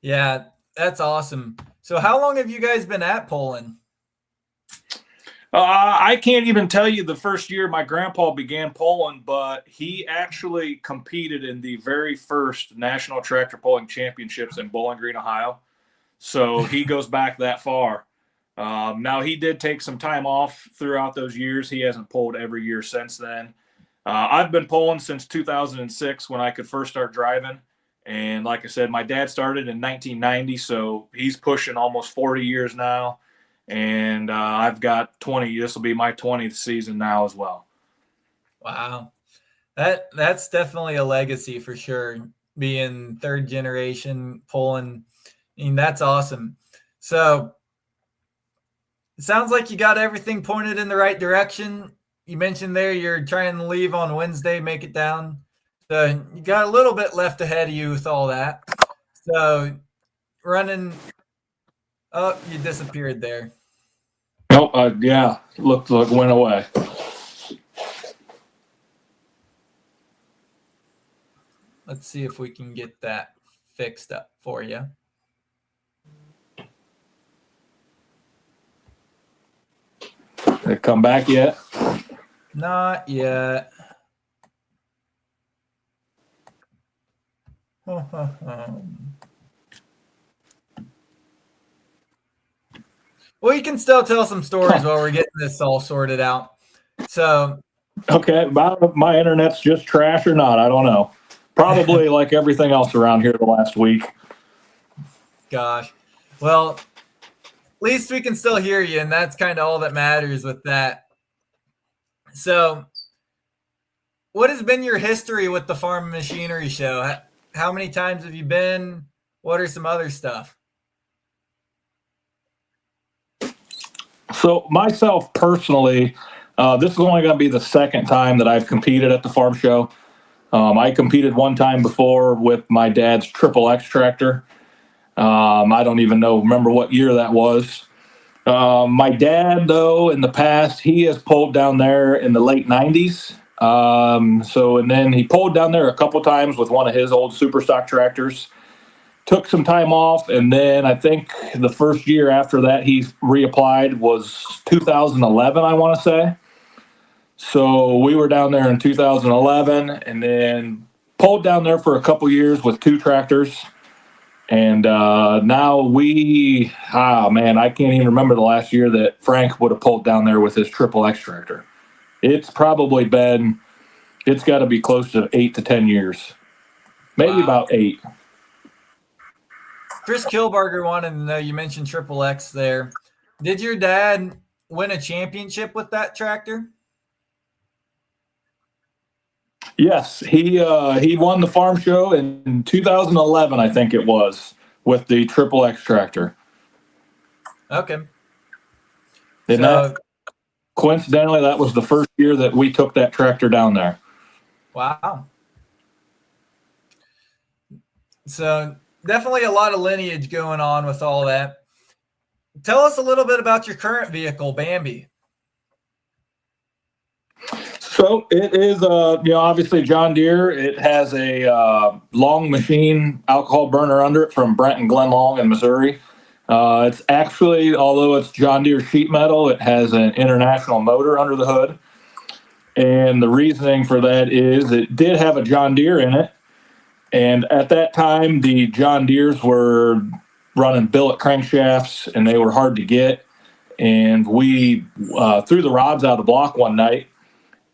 Yeah, that's awesome. So how long have you guys been at pulling? I can't even tell you the first year my grandpa began pulling, but he actually competed in the very first National Tractor Pulling Championships in Bowling Green, Ohio. So he goes back that far. Now, he did take some time off throughout those years. He hasn't pulled every year since then. I've been pulling since 2006 when I could first start driving. And like I said, my dad started in 1990, so he's pushing almost 40 years now. And I've got 20. This will be my 20th season now as well. Wow. That's definitely a legacy for sure. Being third generation pulling. I mean, that's awesome. So It sounds like you got everything pointed in the right direction. You mentioned there you're trying to leave on Wednesday, make it down. So you got a little bit left ahead of you with all that. So running oh, you disappeared there. Oh, yeah. Look, went away. Let's see if we can get that fixed up for you. Did it come back yet? Not yet. Well, you can still tell some stories while we're getting this all sorted out. So, okay, my internet's just trash or not, I don't know. Probably like everything else around here the last week. Gosh. Well, at least we can still hear you, and that's kind of all that matters with that. So, what has been your history with the Farm and Machinery Show? How many times have you been? What are some other stuff? So myself personally, this is only going to be the second time that I've competed at the farm show. I competed one time before with my dad's Triple X tractor. I don't even remember what year that was. My dad, though, in the past, he has pulled down there in the late 90s. And then he pulled down there a couple times with one of his old super stock tractors. Took some time off, and then I think the first year after that he reapplied was 2011, I want to say. So we were down there in 2011, and then pulled down there for a couple years with two tractors. And now I can't even remember the last year that Frank would have pulled down there with his Triple X tractor. It's got to be close to 8 to 10 years, maybe about 8. Chris Kilbarger wanted to know, you mentioned Triple X there. Did your dad win a championship with that tractor? Yes, he won the farm show in 2011, I think it was, with the Triple X tractor. Okay. And coincidentally, that was the first year that we took that tractor down there. Wow. So definitely a lot of lineage going on with all that. Tell us a little bit about your current vehicle, Bambi. So it is, obviously John Deere. It has a long machine alcohol burner under it from Brent and Glen Long in Missouri. It's actually, although it's John Deere sheet metal, it has an international motor under the hood. And the reasoning for that is it did have a John Deere in it. And at that time, the John Deeres were running billet crankshafts, and they were hard to get. And we threw the rods out of the block one night.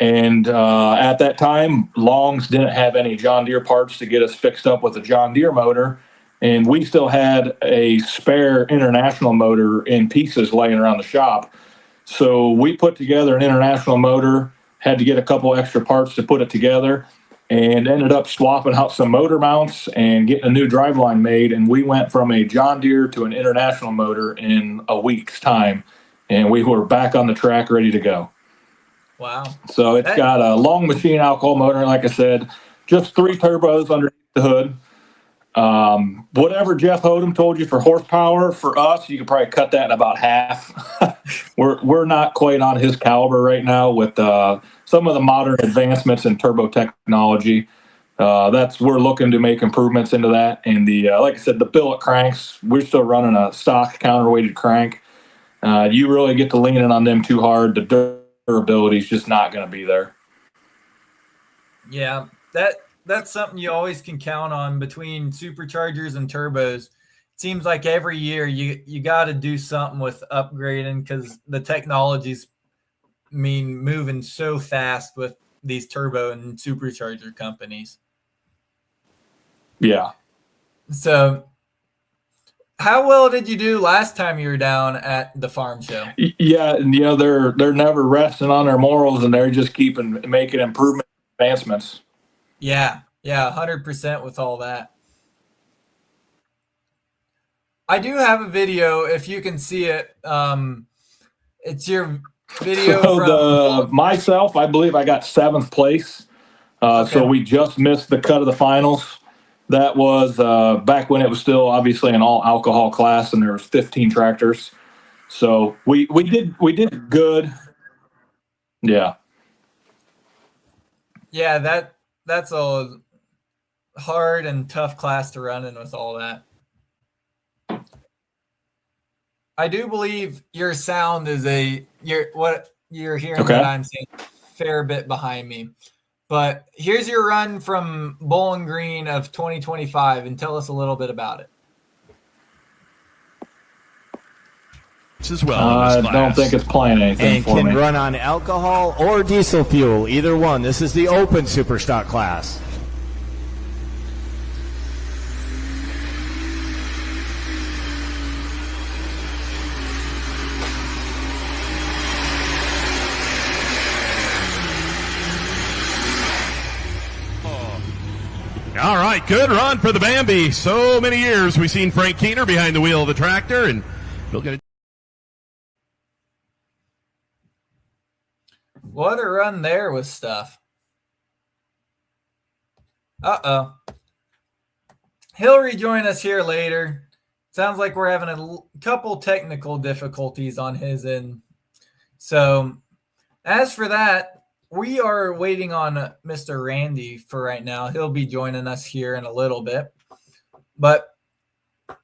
And at that time, Longs didn't have any John Deere parts to get us fixed up with a John Deere motor. And we still had a spare international motor in pieces laying around the shop. So we put together an international motor, had to get a couple extra parts to put it together, and ended up swapping out some motor mounts and getting a new driveline made. And we went from a John Deere to an international motor in a week's time. And we were back on the track ready to go. Wow. So it's got a long machine alcohol motor, like I said, just 3 turbos underneath the hood. Whatever Jeff Hothem told you for horsepower, for us, you could probably cut that in about half. We're not quite on his caliber right now with some of the modern advancements in turbo technology. We're looking to make improvements into that. And like I said, the billet cranks, we're still running a stock counterweighted crank. You really get to leaning on them too hard. The durability is just not going to be there. Yeah, that's something you always can count on between superchargers and turbos. It seems like every year you got to do something with upgrading because the technologies moving so fast with these turbo and supercharger companies. Yeah. So how well did you do last time you were down at the farm show? Yeah, and they're never resting on their morals, and they're just making advancements. Yeah, 100% with all that. I do have a video, if you can see it. It's your video So from myself, I believe I got 7th place. So we just missed the cut of the finals. That was back when it was still obviously an all alcohol class, and there was 15 tractors. So we did good. Yeah. Yeah, that's a hard and tough class to run in with all that. I do believe your sound is what you're hearing Okay. that I'm saying a fair bit behind me. But here's your run from Bowling Green of 2025, and tell us a little bit about it. As well I don't think it's playing anything and for can me. run on alcohol or diesel fuel, either one. This is the open Superstock class. All right, good run for the Bambi. So many years we've seen Frank Keener behind the wheel of the tractor, and he'll get it. What a run there with stuff. Uh-oh. He'll rejoin us here later. Sounds like we're having a couple technical difficulties on his end. So as for that, we are waiting on Mr. Randy for right now. He'll be joining us here in a little bit. But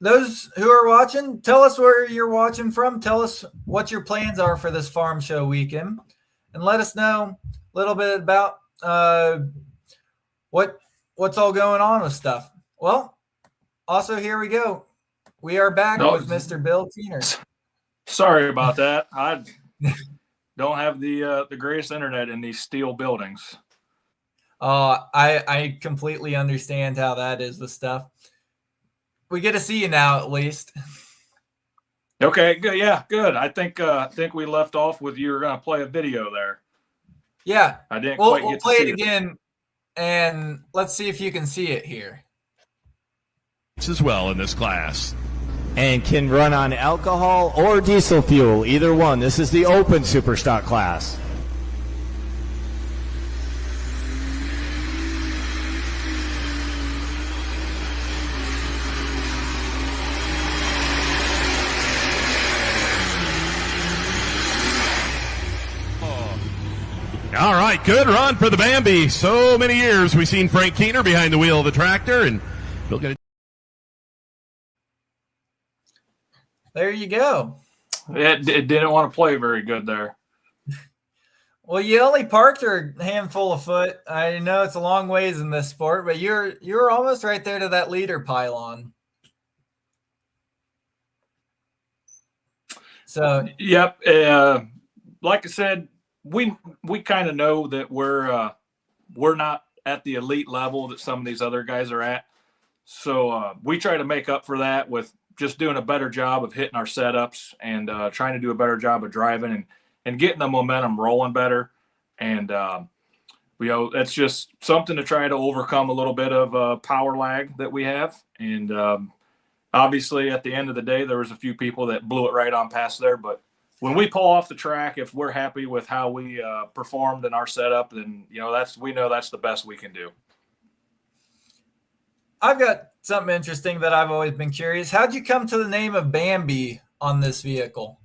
those who are watching, tell us where you're watching from. Tell us what your plans are for this farm show weekend. And let us know a little bit about what's all going on with stuff. Well, also here we go. We are back with Mr. Bill Keener. Sorry about that. I don't have the greatest internet in these steel buildings. I completely understand how that is with stuff. We get to see you now, at least. Okay, good. Yeah, good. I think we left off with you were going to play a video there. Yeah, I didn't we'll quite get to play see it again, and let's see if you can see it here. As well in this class. And can run on alcohol or diesel fuel, either one. This is the open Superstock class. All right, good run for the Bambi. So many years we've seen Frank Keener behind the wheel of the tractor, and he'll get it. There you go. It didn't want to play very good there. Well, you only parked a handful of foot. I know it's a long ways in this sport, but you're almost right there to that leader pylon. So, yep. Like I said, we kind of know that we're not at the elite level that some of these other guys are at. So we try to make up for that with just doing a better job of hitting our setups and trying to do a better job of driving and getting the momentum rolling better. And, that's just something to try to overcome a little bit of power lag that we have. And obviously at the end of the day, there was a few people that blew it right on past there. But when we pull off the track, if we're happy with how we performed in our setup, then, we know that's the best we can do. I've got something interesting that I've always been curious. How'd you come to the name of Bambi on this vehicle?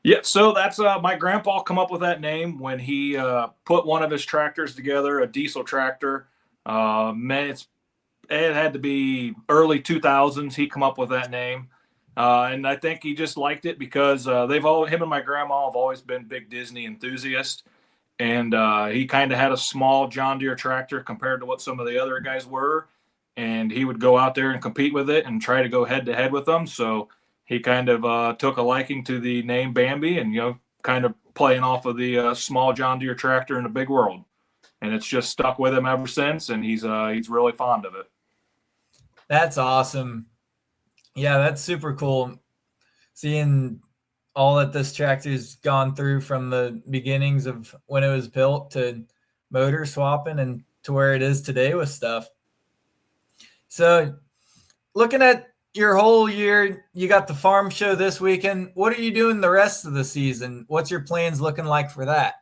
Yeah, so that's my grandpa come up with that name when he put one of his tractors together, a diesel tractor. It had to be early 2000s. He come up with that name, and I think he just liked it because him and my grandma have always been big Disney enthusiasts. And he kind of had a small John Deere tractor compared to what some of the other guys were. And he would go out there and compete with it and try to go head to head with them. So he kind of took a liking to the name Bambi and, kind of playing off of the small John Deere tractor in a big world. And it's just stuck with him ever since. And he's really fond of it. That's awesome. Yeah, that's super cool. Seeing all that this tractor's gone through from the beginnings of when it was built to motor swapping and to where it is today with stuff. So looking at your whole year, you got the farm show this weekend. What are you doing the rest of the season? What's your plans looking like for that?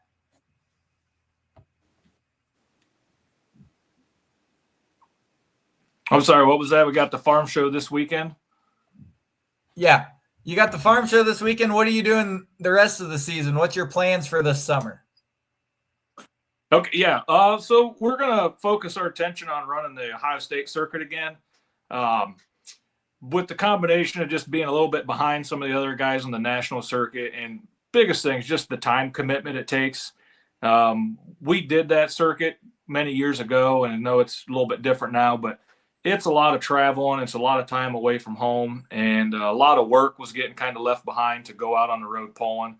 I'm sorry, what was that? We got the farm show this weekend? Yeah. You got the farm show this weekend. What are you doing the rest of the season? What's your plans for this summer? Okay, yeah. So we're gonna focus our attention on running the Ohio State circuit again. With the combination of just being a little bit behind some of the other guys on the national circuit, and biggest thing is just the time commitment it takes. We did that circuit many years ago, and I know it's a little bit different now, but it's a lot of travel and it's a lot of time away from home, and a lot of work was getting kind of left behind to go out on the road pulling.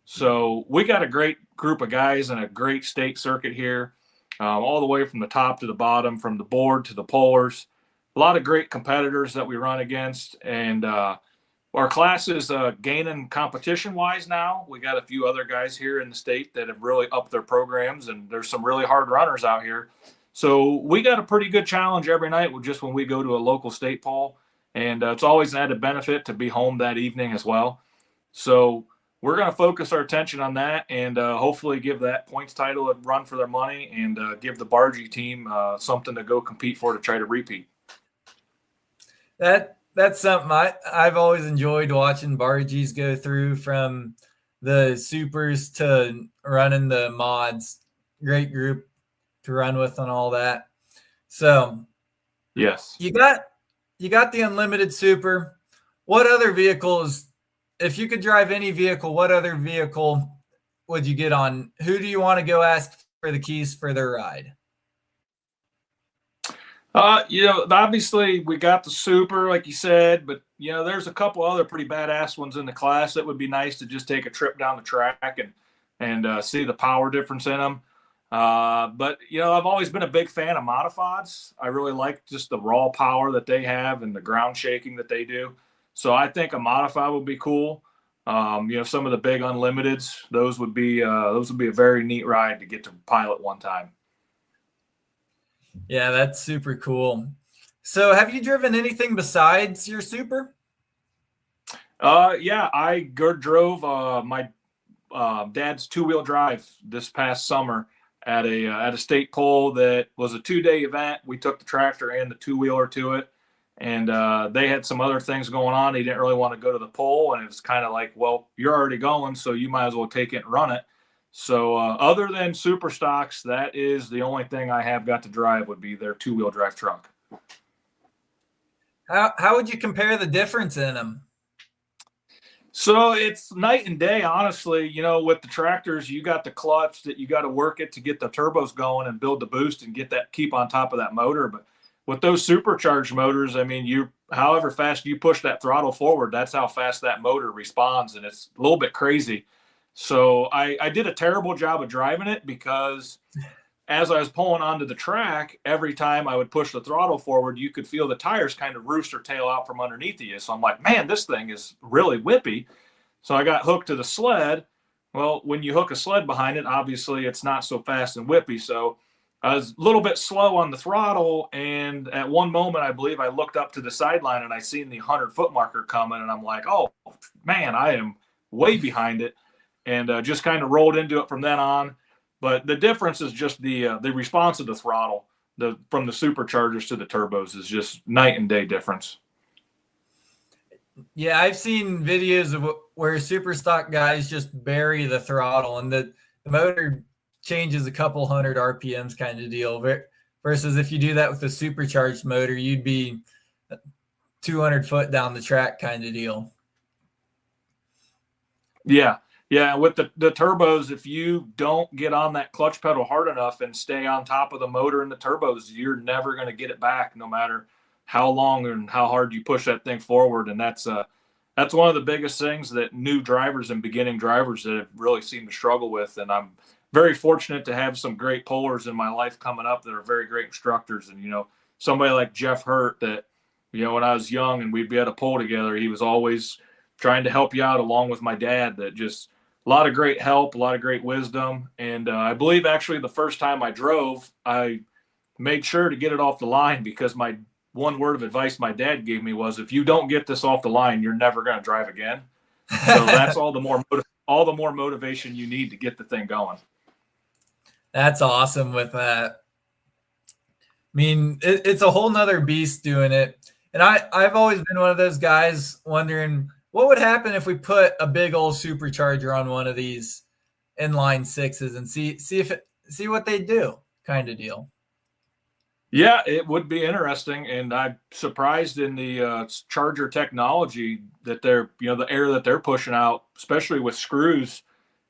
So we got a great group of guys and a great state circuit here, all the way from the top to the bottom, from the board to the pullers. A lot of great competitors that we run against, and our class is gaining competition-wise now. We got a few other guys here in the state that have really upped their programs, and there's some really hard runners out here. So we got a pretty good challenge every night just when we go to a local state poll, and it's always an added benefit to be home that evening as well. So we're going to focus our attention on that, and hopefully give that points title a run for their money, and give the Bargy team something to go compete for to try to repeat. That's something I've always enjoyed watching Bargies go through, from the supers to running the mods. Great group to run with and all that. So yes, you got the unlimited super. What other vehicles, if you could drive any vehicle, what other vehicle would you get on? Who do you want to go ask for the keys for their ride? Obviously we got the super, like you said, but there's a couple other pretty badass ones in the class that would be nice to just take a trip down the track and see the power difference in them. But I've always been a big fan of modifieds. I really like just the raw power that they have and the ground shaking that they do. So I think a modified would be cool. Some of the big unlimiteds, those would be a very neat ride to get to pilot one time. Yeah, that's super cool. So have you driven anything besides your super? Yeah, I drove my dad's two-wheel drive this past summer at a state poll that was a 2-day event. We took the tractor and the two-wheeler to it, and they had some other things going on. He didn't really want to go to the poll, and it was kind of like, well, you're already going, so you might as well take it and run it. So other than super stocks, that is the only thing I have got to drive would be their two-wheel drive truck. How would you compare the difference in them? So it's night and day, honestly. With the tractors, you got the clutch that you got to work it to get the turbos going and build the boost and keep on top of that motor. But with those supercharged motors, I mean, however fast you push that throttle forward, that's how fast that motor responds, and it's a little bit crazy. So I did a terrible job of driving it, because as I was pulling onto the track, every time I would push the throttle forward, you could feel the tires kind of roost or tail out from underneath you. So I'm like, man, this thing is really whippy. So I got hooked to the sled. Well, when you hook a sled behind it, obviously it's not so fast and whippy. So I was a little bit slow on the throttle. And at one moment, I believe I looked up to the sideline and I seen the 100-foot marker coming. And I'm like, oh, man, I am way behind it. And just kind of rolled into it from then on. But the difference is just the response of the throttle, from the superchargers to the turbos, is just night and day difference. Yeah, I've seen videos of where super stock guys just bury the throttle, and the motor changes a couple hundred RPMs kind of deal. Versus if you do that with a supercharged motor, you'd be 200 foot down the track kind of deal. Yeah. Yeah, with the turbos, if you don't get on that clutch pedal hard enough and stay on top of the motor and the turbos, you're never going to get it back, no matter how long and how hard you push that thing forward. And that's one of the biggest things that new drivers and beginning drivers that have really seemed to struggle with. And I'm very fortunate to have some great pullers in my life coming up that are very great instructors. And, somebody like Jeff Hurt that, when I was young and we'd be at a pull together, he was always trying to help you out, along with my dad, that just – a lot of great help, a lot of great wisdom. And I believe actually the first time I drove, I made sure to get it off the line, because my one word of advice my dad gave me was, if you don't get this off the line, you're never going to drive again. So that's all the more motivation you need to get the thing going. That's awesome with that. I mean, it's a whole nother beast doing it. And I've always been one of those guys wondering what would happen if we put a big old supercharger on one of these inline sixes and see what they do, kind of deal. Yeah, it would be interesting, and I'm surprised in the charger technology that they're, the air that they're pushing out, especially with screws.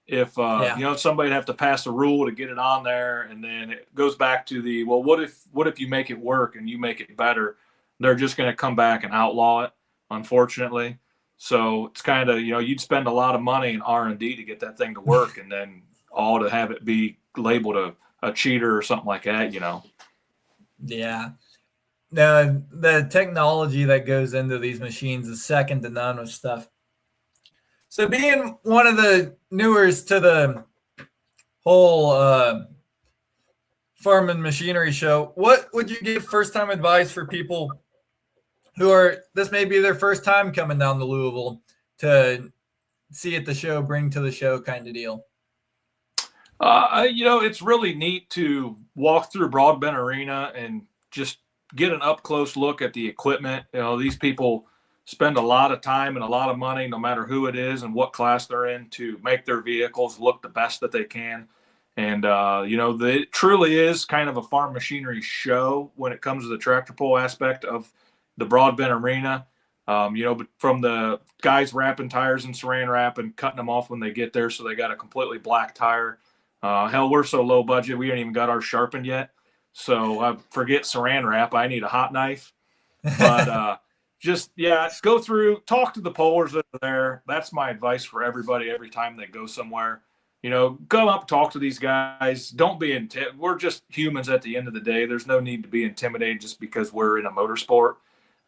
If somebody'd have to pass a rule to get it on there, and then it goes back to what if you make it work and you make it better? They're just going to come back and outlaw it, unfortunately. So it's kind of, you'd spend a lot of money in R&D to get that thing to work, and then all to have it be labeled a cheater or something like that, Yeah. The technology that goes into these machines is second to none with stuff. So being one of the newers to the whole farm and machinery show, what would you give first-time advice for people who this may be their first time coming down to Louisville to see at the show, bring to the show kind of deal? It's really neat to walk through Broadbent Arena and just get an up-close look at the equipment. These people spend a lot of time and a lot of money, no matter who it is and what class they're in, to make their vehicles look the best that they can. And, it truly is kind of a farm machinery show when it comes to the tractor pull aspect of the Broadbent Arena. But from the guys wrapping tires in saran wrap and cutting them off when they get there so they got a completely black tire. Hell, we're so low budget, we ain't even got ours sharpened yet. So forget saran wrap. I need a hot knife. But go through, talk to the pullers that are there. That's my advice for everybody every time they go somewhere. Go up, talk to these guys. Don't be we're just humans at the end of the day. There's no need to be intimidated just because we're in a motorsport.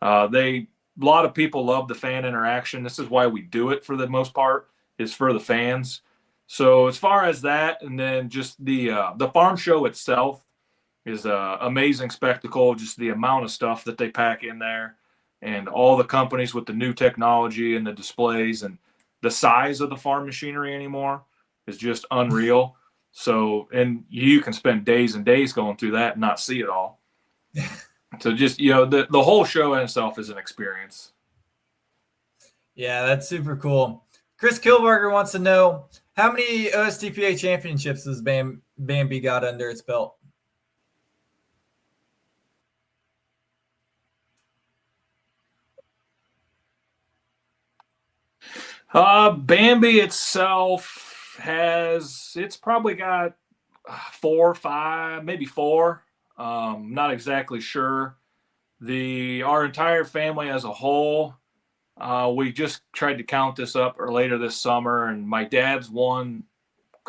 A lot of people love the fan interaction. This is why we do it for the most part, is for the fans. So as far as that, and then just the farm show itself is an amazing spectacle. Just the amount of stuff that they pack in there, and all the companies with the new technology and the displays, and the size of the farm machinery anymore is just unreal. So, and you can spend days and days going through that and not see it all. So just, the whole show in itself is an experience. Yeah, that's super cool. Chris Kilbarger wants to know, how many OSTPA championships has Bambi got under its belt? Bambi itself it's probably got 4 or 5, maybe 4. Not exactly sure. Our entire family as a whole, we just tried to count this up later this summer, and my dad's won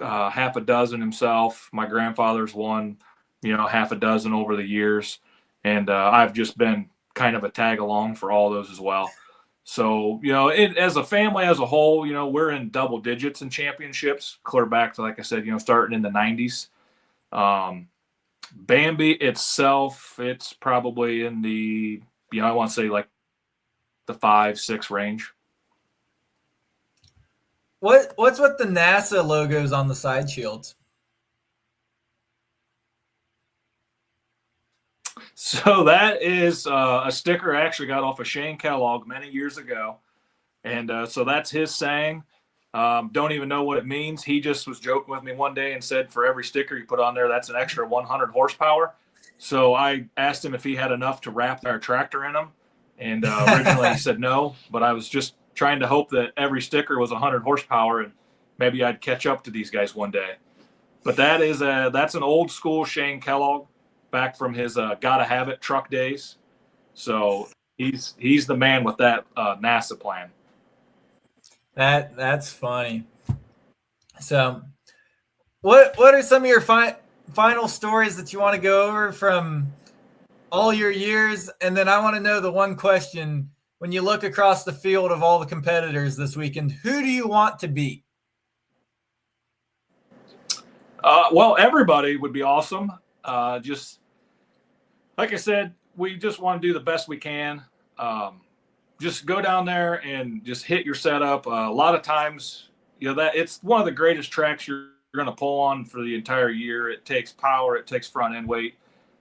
half a dozen himself. My grandfather's won, half a dozen over the years. And I've just been kind of a tag along for all those as well. So, as a family as a whole, we're in double digits in championships, clear back to, like I said, starting in the 90s. Bambi itself, it's probably in the, I want to say like the 5-6 range. What's with the NASA logos on the side shields? So that is a sticker I actually got off of Shane Kellogg many years ago. And so that's his saying. Don't even know what it means. He just was joking with me one day and said, for every sticker you put on there, that's an extra 100 horsepower. So I asked him if he had enough to wrap our tractor in them. And originally he said no, but I was just trying to hope that every sticker was 100 horsepower and maybe I'd catch up to these guys one day. But that's an old school Shane Kellogg, back from his Gotta Have It truck days. So he's the man with that NASA plan. That's funny. So what are some of your final stories that you want to go over from all your years? And then I want to know the one question, when you look across the field of all the competitors this weekend, who do you want to beat? Well, everybody would be awesome. Just like I said, we just want to do the best we can. Just go down there and just hit your setup. A lot of times, that it's one of the greatest tracks you're going to pull on for the entire year. It takes power, it takes front end weight,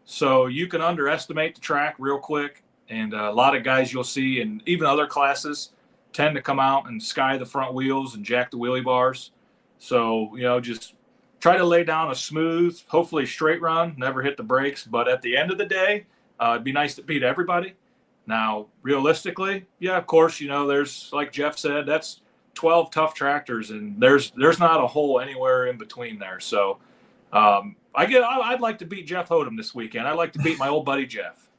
so you can underestimate the track real quick. And a lot of guys you'll see, and even other classes, tend to come out and sky the front wheels and jack the wheelie bars. So just try to lay down a smooth, hopefully straight run, never hit the brakes. But at the end of the day, it'd be nice to beat everybody. Now, realistically, yeah, of course, there's, like Jeff said, that's 12 tough tractors, and there's not a hole anywhere in between there. So I'd like to beat Jeff Hothem this weekend. I'd like to beat my old buddy Jeff.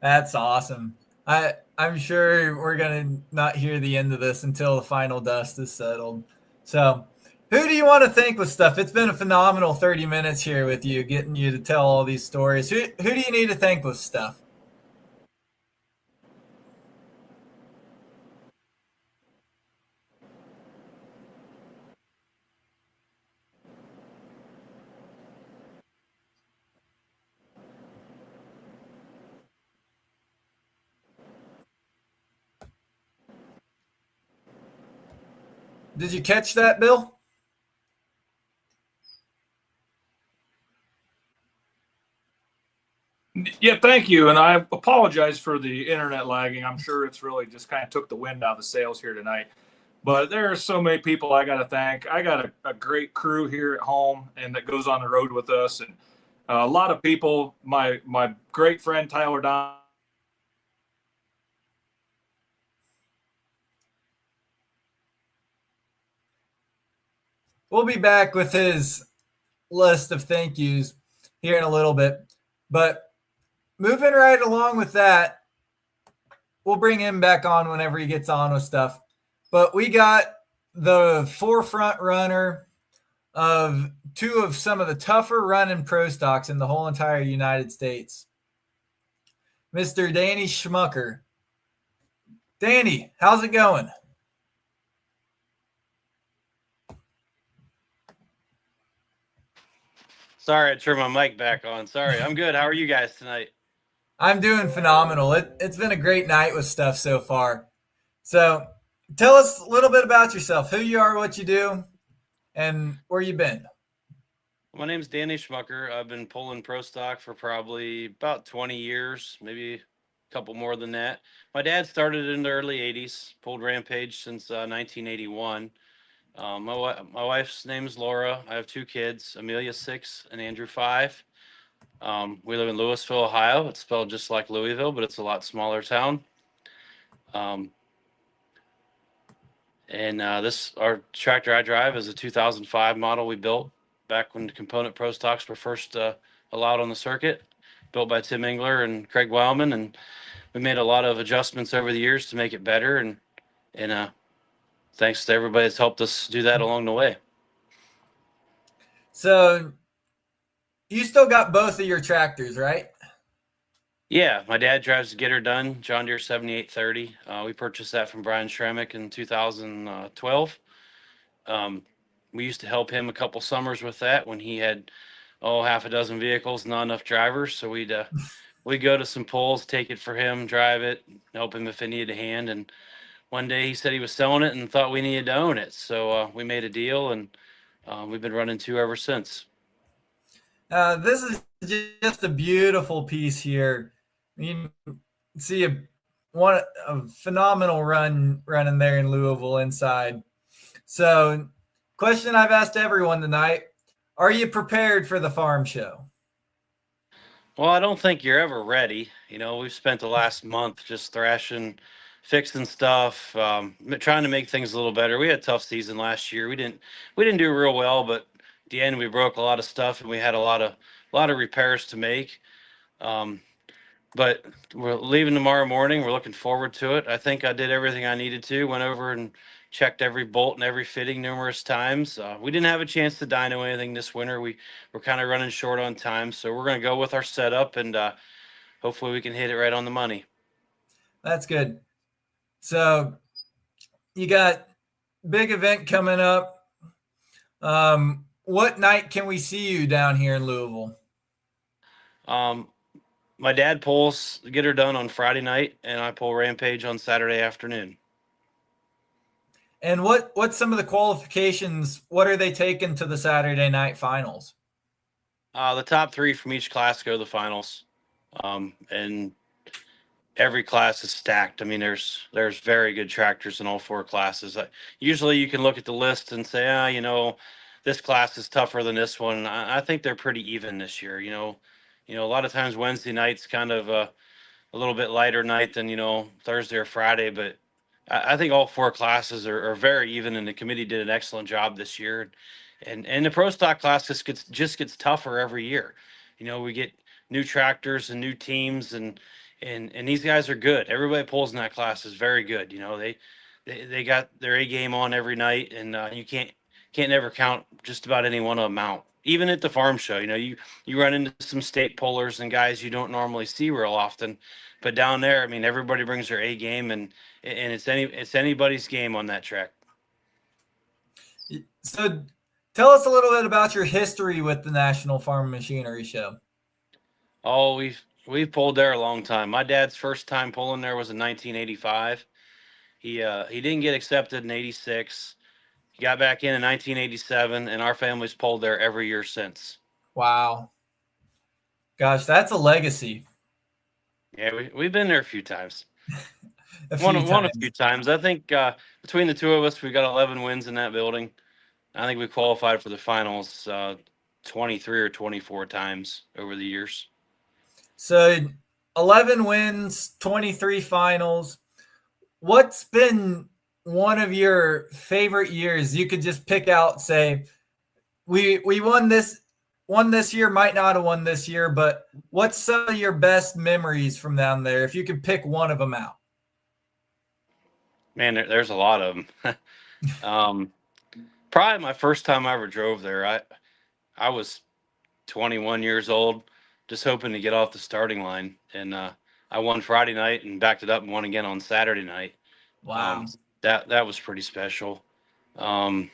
That's awesome. I'm sure we're going to not hear the end of this until the final dust is settled. So who do you want to thank with stuff? It's been a phenomenal 30 minutes here with you, getting you to tell all these stories. Who do you need to thank with stuff? Did you catch that, Bill? Yeah, thank you. And I apologize for the internet lagging. I'm sure it's really just kind of took the wind out of the sails here tonight. But there are so many people I got to thank. I got a great crew here at home and that goes on the road with us. And a lot of people, my great friend Tyler Don. We'll be back with his list of thank yous here in a little bit. But moving right along with that, we'll bring him back on whenever he gets on with stuff. But we got the forefront runner of two of some of the tougher running pro stocks in the whole entire United States, Mr. Danny Schmucker. Danny, how's it going? Sorry, I turned my mic back on. Sorry. I'm good. How are you guys tonight? I'm doing phenomenal. It's been a great night with stuff so far. So tell us a little bit about yourself, who you are, what you do, and where you've been. My name's Danny Schmucker. I've been pulling pro stock for probably about 20 years, maybe a couple more than that. My dad started in the early 80s, pulled Rampage since 1981. My wife's name is Laura. I have two kids, Amelia 6 and Andrew 5. We live in Louisville, Ohio. It's spelled just like Louisville, but it's a lot smaller town. Our tractor I drive is a 2005 model we built back when component pro stocks were first allowed on the circuit, built by Tim Engler and Craig Wildman, and we made a lot of adjustments over the years to make it better, and thanks to everybody that's helped us do that along the way. So you still got both of your tractors, right? Yeah, my dad drives the Get Her Done John Deere 7830. We purchased that from Brian Shremick in 2012. We used to help him a couple summers with that when he had half a dozen vehicles, not enough drivers. So we'd go to some pulls, take it for him, drive it, help him if he needed a hand. And one day he said he was selling it and thought we needed to own it. So we made a deal, and we've been running two ever since. This is just a beautiful piece here. You can see a phenomenal running there in Louisville inside. So, question I've asked everyone tonight: are you prepared for the farm show? Well, I don't think you're ever ready. We've spent the last month just thrashing, fixing stuff, trying to make things a little better. We had a tough season last year. We didn't do real well, but at the end we broke a lot of stuff and we had a lot of repairs to make. But we're leaving tomorrow morning. We're looking forward to it. I think I did everything I needed to. Went over and checked every bolt and every fitting numerous times. We didn't have a chance to dyno anything this winter. We're kind of running short on time, so we're going to go with our setup, and hopefully we can hit it right on the money. That's good. So you got big event coming up. What night can we see you down here in Louisville? my dad pulls Get Her Done on Friday night, and I pull Rampage on Saturday afternoon. And what's some of the qualifications? What are they taking to the Saturday night finals? The top 3 from each class go to the finals, and every class is stacked. I mean, there's very good tractors in all 4 classes. Usually, you can look at the list and say, this class is tougher than this one. I think they're pretty even this year. A lot of times Wednesday night's kind of a little bit lighter night than Thursday or Friday, but I think all 4 classes are very even, and the committee did an excellent job this year. And the pro stock class just gets tougher every year. We get new tractors and new teams, and these guys are good. Everybody pulls in that class is very good. They got their A game on every night, and you can't never count just about any one of them out. Even at the farm show, you run into some state pullers and guys you don't normally see real often, but down there, I mean, everybody brings their A game, and it's anybody's game on that track. So, tell us a little bit about your history with the National Farm Machinery Show. Oh, we've pulled there a long time. My dad's first time pulling there was in 1985. He didn't get accepted in 86. He got back in 1987, and our family's pulled there every year since. Wow. Gosh, that's a legacy. Yeah, we've been there a few times. A few times. I think between the 2 of us, we got 11 wins in that building. I think we qualified for the finals 23 or 24 times over the years. So 11 wins, 23 finals. What's been one of your favorite years? You could just pick out, say, we won this year, might not have won this year, but what's some of your best memories from down there, if you could pick one of them out? Man, there's a lot of them. Probably my first time I ever drove there. I was 21 years old, just hoping to get off the starting line, and I won Friday night and backed it up and won again on Saturday night. Wow. That was pretty special. Dad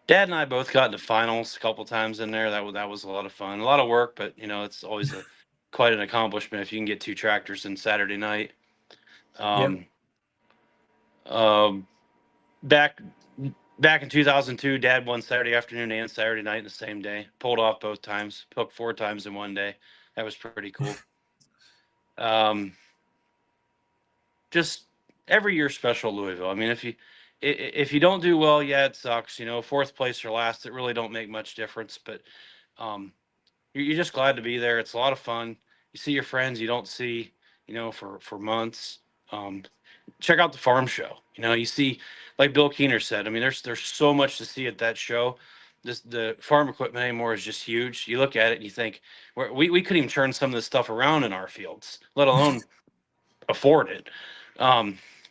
and I both got into finals a couple times in there. That was a lot of fun, a lot of work, but it's always quite an accomplishment if you can get 2 tractors in Saturday night. Back in 2002, Dad won Saturday afternoon and Saturday night in the same day. Pulled off both times. Hooked 4 times in one day. That was pretty cool. Just every year special at Louisville. I mean, if you don't do well, yeah, it sucks. 4th place or last, it really don't make much difference. But you're just glad to be there. It's a lot of fun. You see your friends you don't see, for months. Check out the farm show. You see, like Bill Keener said, I mean, there's so much to see at that show. The farm equipment anymore is just huge. You look at it and you think, we couldn't even turn some of this stuff around in our fields, let alone afford it.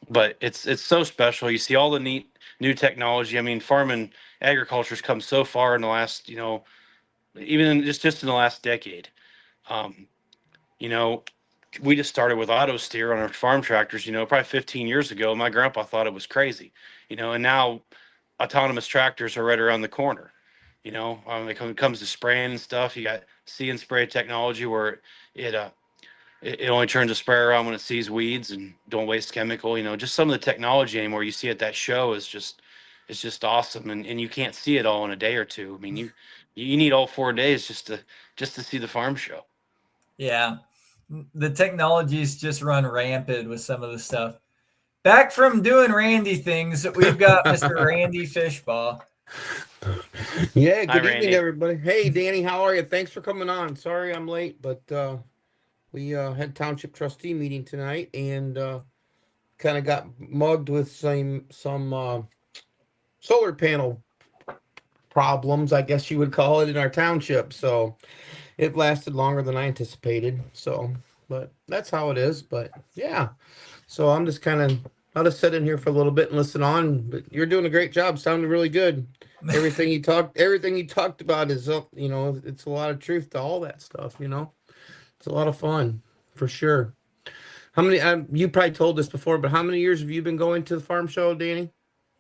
But it's so special. You see all the neat new technology. I mean, farm and agriculture's come so far in the last, even just in the last decade. We just started with auto steer on our farm tractors, probably 15 years ago. My grandpa thought it was crazy, and now autonomous tractors are right around the corner. When it comes to spraying and stuff, you got see and spray technology where it only turns a sprayer on when it sees weeds and don't waste chemical. Just some of the technology anymore you see at that show is just awesome, and you can't see it all in a day or two. I mean, you need all 4 days just to see the farm show. Yeah. The technologies just run rampant with some of the stuff. Back from doing Randy things, we've got Mr. Randy Fishbaugh. Yeah, Hi, good Randy. evening, everybody. Hey, Danny, how are you? Thanks for coming on. Sorry I'm late, but we had township trustee meeting tonight and kind of got mugged with some solar panel problems, I guess you would call it, in our township. So it lasted longer than I anticipated. So, but that's how it is. But yeah, so I'll just sit in here for a little bit and listen on. But you're doing a great job. Sounded really good. Everything you talked about is, it's a lot of truth to all that stuff. It's a lot of fun for sure. How many? You probably told this before, but how many years have you been going to the farm show, Danny?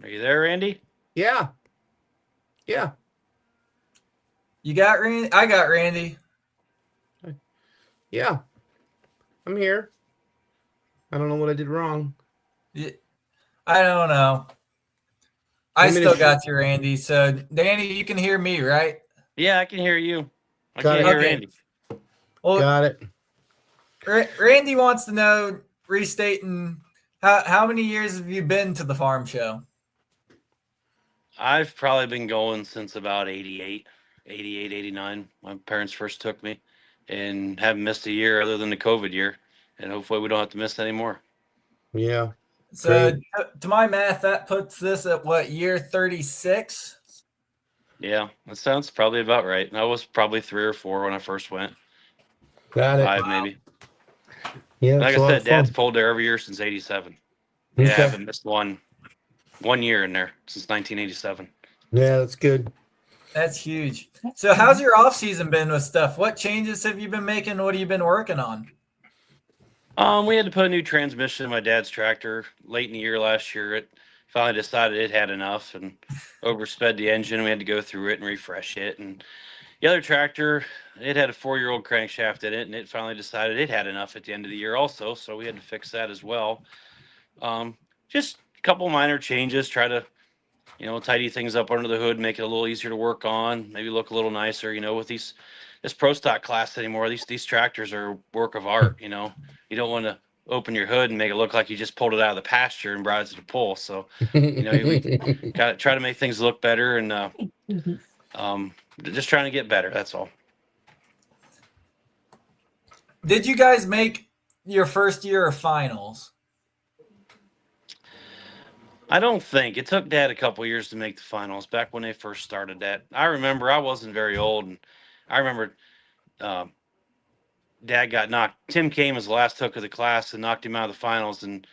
Are you there, Randy? Yeah. You got Randy? I got Randy. Yeah. I'm here. I don't know what I did wrong. Yeah, I don't know. I still got you, Randy. So, Danny, you can hear me, right? Yeah, I can hear you. I Got can't it. hear Okay. Randy. Well, Got it. Randy wants to know, restating, how many years have you been to the farm show? I've probably been going since about 88, 89. My parents first took me and haven't missed a year other than the COVID year. And hopefully we don't have to miss any more. Yeah. So, to my math, that puts this at what, year 36? Yeah, that sounds probably about right. And I was probably 3 or 4 when I first went. Got it. 5 maybe. Yeah. Like It's I a lot said, of fun. Dad's pulled there every year since 87. Yeah, I Okay. haven't missed one year in there since 1987. Yeah, that's good. That's huge. So, how's your off season been with stuff? What changes have you been making? What have you been working on? We had to put a new transmission in my dad's tractor late in the year last year. It finally decided it had enough and oversped the engine. We had to go through it and refresh it. And the other tractor, it had a 4-year-old crankshaft in it, and it finally decided it had enough at the end of the year also. So we had to fix that as well. Just a couple minor changes, try to, tidy things up under the hood, make it a little easier to work on, maybe look a little nicer, with this pro stock class anymore. These tractors are a work of art, You don't want to open your hood and make it look like you just pulled it out of the pasture and brought it to the pull. So, we got to try to make things look better and just trying to get better. That's all. Did you guys make your first year of finals? I don't think it took Dad a couple years to make the finals back when they first started that. I remember I wasn't very old, and I remember Dad got knocked. Tim Kane was the last hook of the class and knocked him out of the finals. And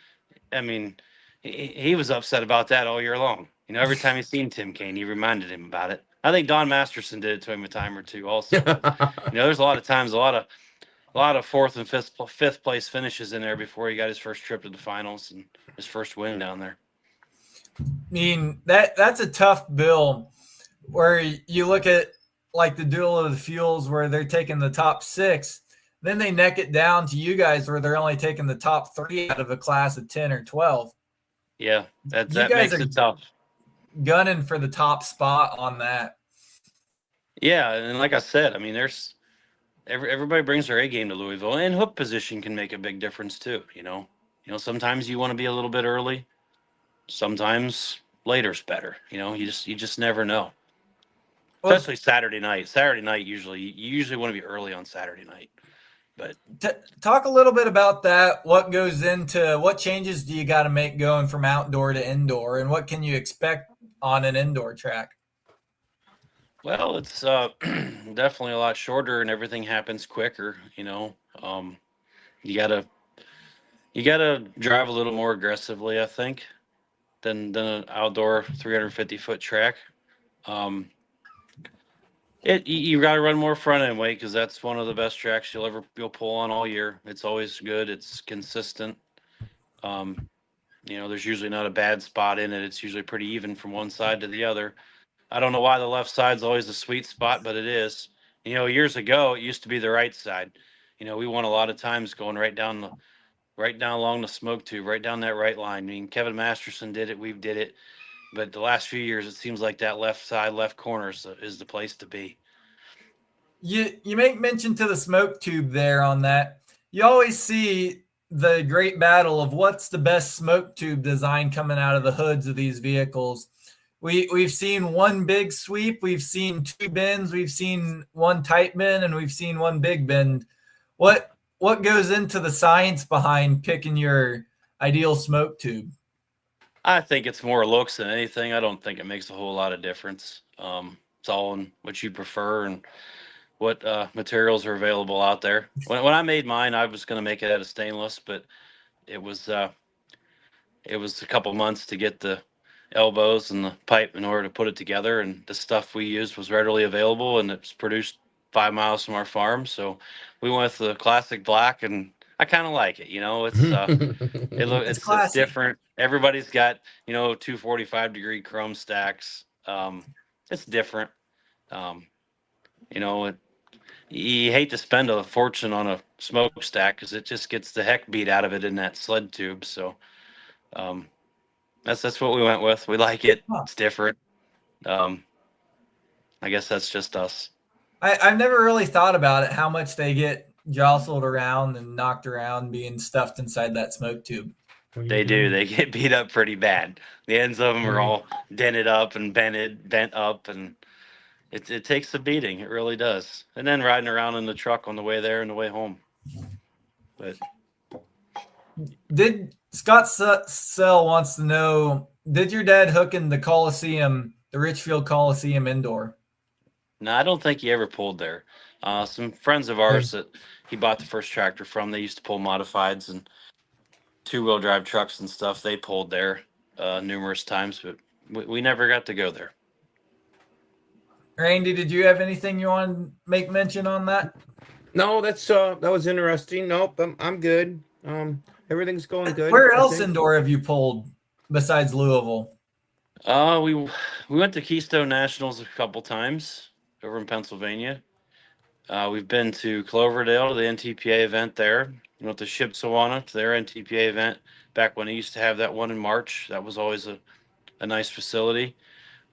I mean, he was upset about that all year long. Every time he seen Tim Kane, he reminded him about it. I think Don Masterson did it to him a time or two also. There's a lot of times, a lot of fourth and fifth place finishes in there before he got his first trip to the finals and his first win down there. I mean, that's a tough bill where you look at like the duel of the fuels where they're taking the top 6, then they neck it down to you guys where they're only taking the top 3 out of a class of 10 or 12. Yeah, that makes it tough. Gunning for the top spot on that. Yeah, and like I said, I mean, there's everybody brings their A game to Louisville, and hook position can make a big difference too. Sometimes you want to be a little bit early. Sometimes later's better. You just never know. Well, especially Saturday night. Saturday night you usually want to be early on Saturday night. But talk a little bit about that. What changes do you got to make going from outdoor to indoor, and what can you expect on an indoor track? Well, it's definitely a lot shorter, and everything happens quicker. You gotta drive a little more aggressively, I think, than an outdoor 350-foot track. You got to run more front end weight because that's one of the best tracks you'll pull on all year. It's always good. It's consistent. There's usually not a bad spot in it. It's usually pretty even from one side to the other. I don't know why the left side's always the sweet spot, but it is. Years ago it used to be the right side. We won a lot of times going right down along the smoke tube, right down that right line. I mean, Kevin Masterson did it. We've did it. But the last few years, it seems like that left side, left corner is the place to be. You make mention to the smoke tube there on that. You always see the great battle of what's the best smoke tube design coming out of the hoods of these vehicles. We've seen one big sweep, we've seen 2 bends, we've seen one tight bend, and we've seen one big bend. What goes into the science behind picking your ideal smoke tube? I think it's more looks than anything. I don't think it makes a whole lot of difference. It's all in what you prefer and what materials are available out there. When I made mine, I was going to make it out of stainless, but it was a couple months to get the elbows and the pipe in order to put it together. And the stuff we used was readily available, and it was produced 5 miles from our farm. So we went with the classic black, and I kind of like it. It's different. Everybody's got 245-degree chrome stacks. It's different. You hate to spend a fortune on a smokestack because it just gets the heck beat out of it in that sled tube. So that's what we went with. We like it. It's different. I guess that's just us. I've never really thought about it, how much they get jostled around and knocked around being stuffed inside that smoke tube. They do. They get beat up pretty bad. The ends of them are all dented up and bent up, and it takes a beating. It really does. And then riding around in the truck on the way there and the way home. But did Scott Sell wants to know, did your dad hook in the Coliseum, the Richfield Coliseum indoor? No, I don't think he ever pulled there. Some friends of ours that he bought the first tractor from, they used to pull modifieds and two-wheel drive trucks and stuff. They pulled there numerous times, but we never got to go there. Randy, did you have anything you want to make mention on that? No, that was interesting. Nope, I'm good. Everything's going good. Where else indoor have you pulled besides Louisville? We went to Keystone Nationals a couple times over in Pennsylvania. We've been to Cloverdale to the NTPA event there. We went to Shipshewana to their NTPA event back when they used to have that one in March. That was always a nice facility.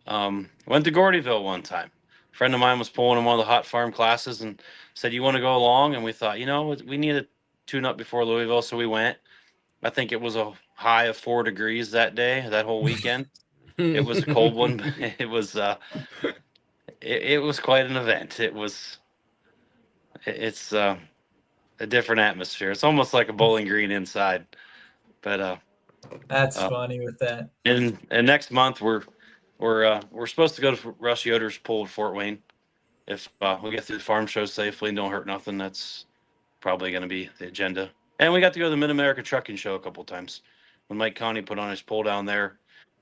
Went to Gordyville one time. A friend of mine was pulling in one of the hot farm classes and said, "You want to go along?" And we thought, we need a tune-up before Louisville, so we went. I think it was a high of 4 degrees that day, that whole weekend. It was a cold one, but it was quite an event. It's a different atmosphere. It's almost like a Bowling Green inside. But that's funny with that. And next month we're supposed to go to Russ Yoder's pool at Fort Wayne. If we get through the farm show safely and don't hurt nothing, that's probably going to be the agenda. And we got to go to the Mid-America Trucking Show a couple times. When Mike Connie put on his pool down there,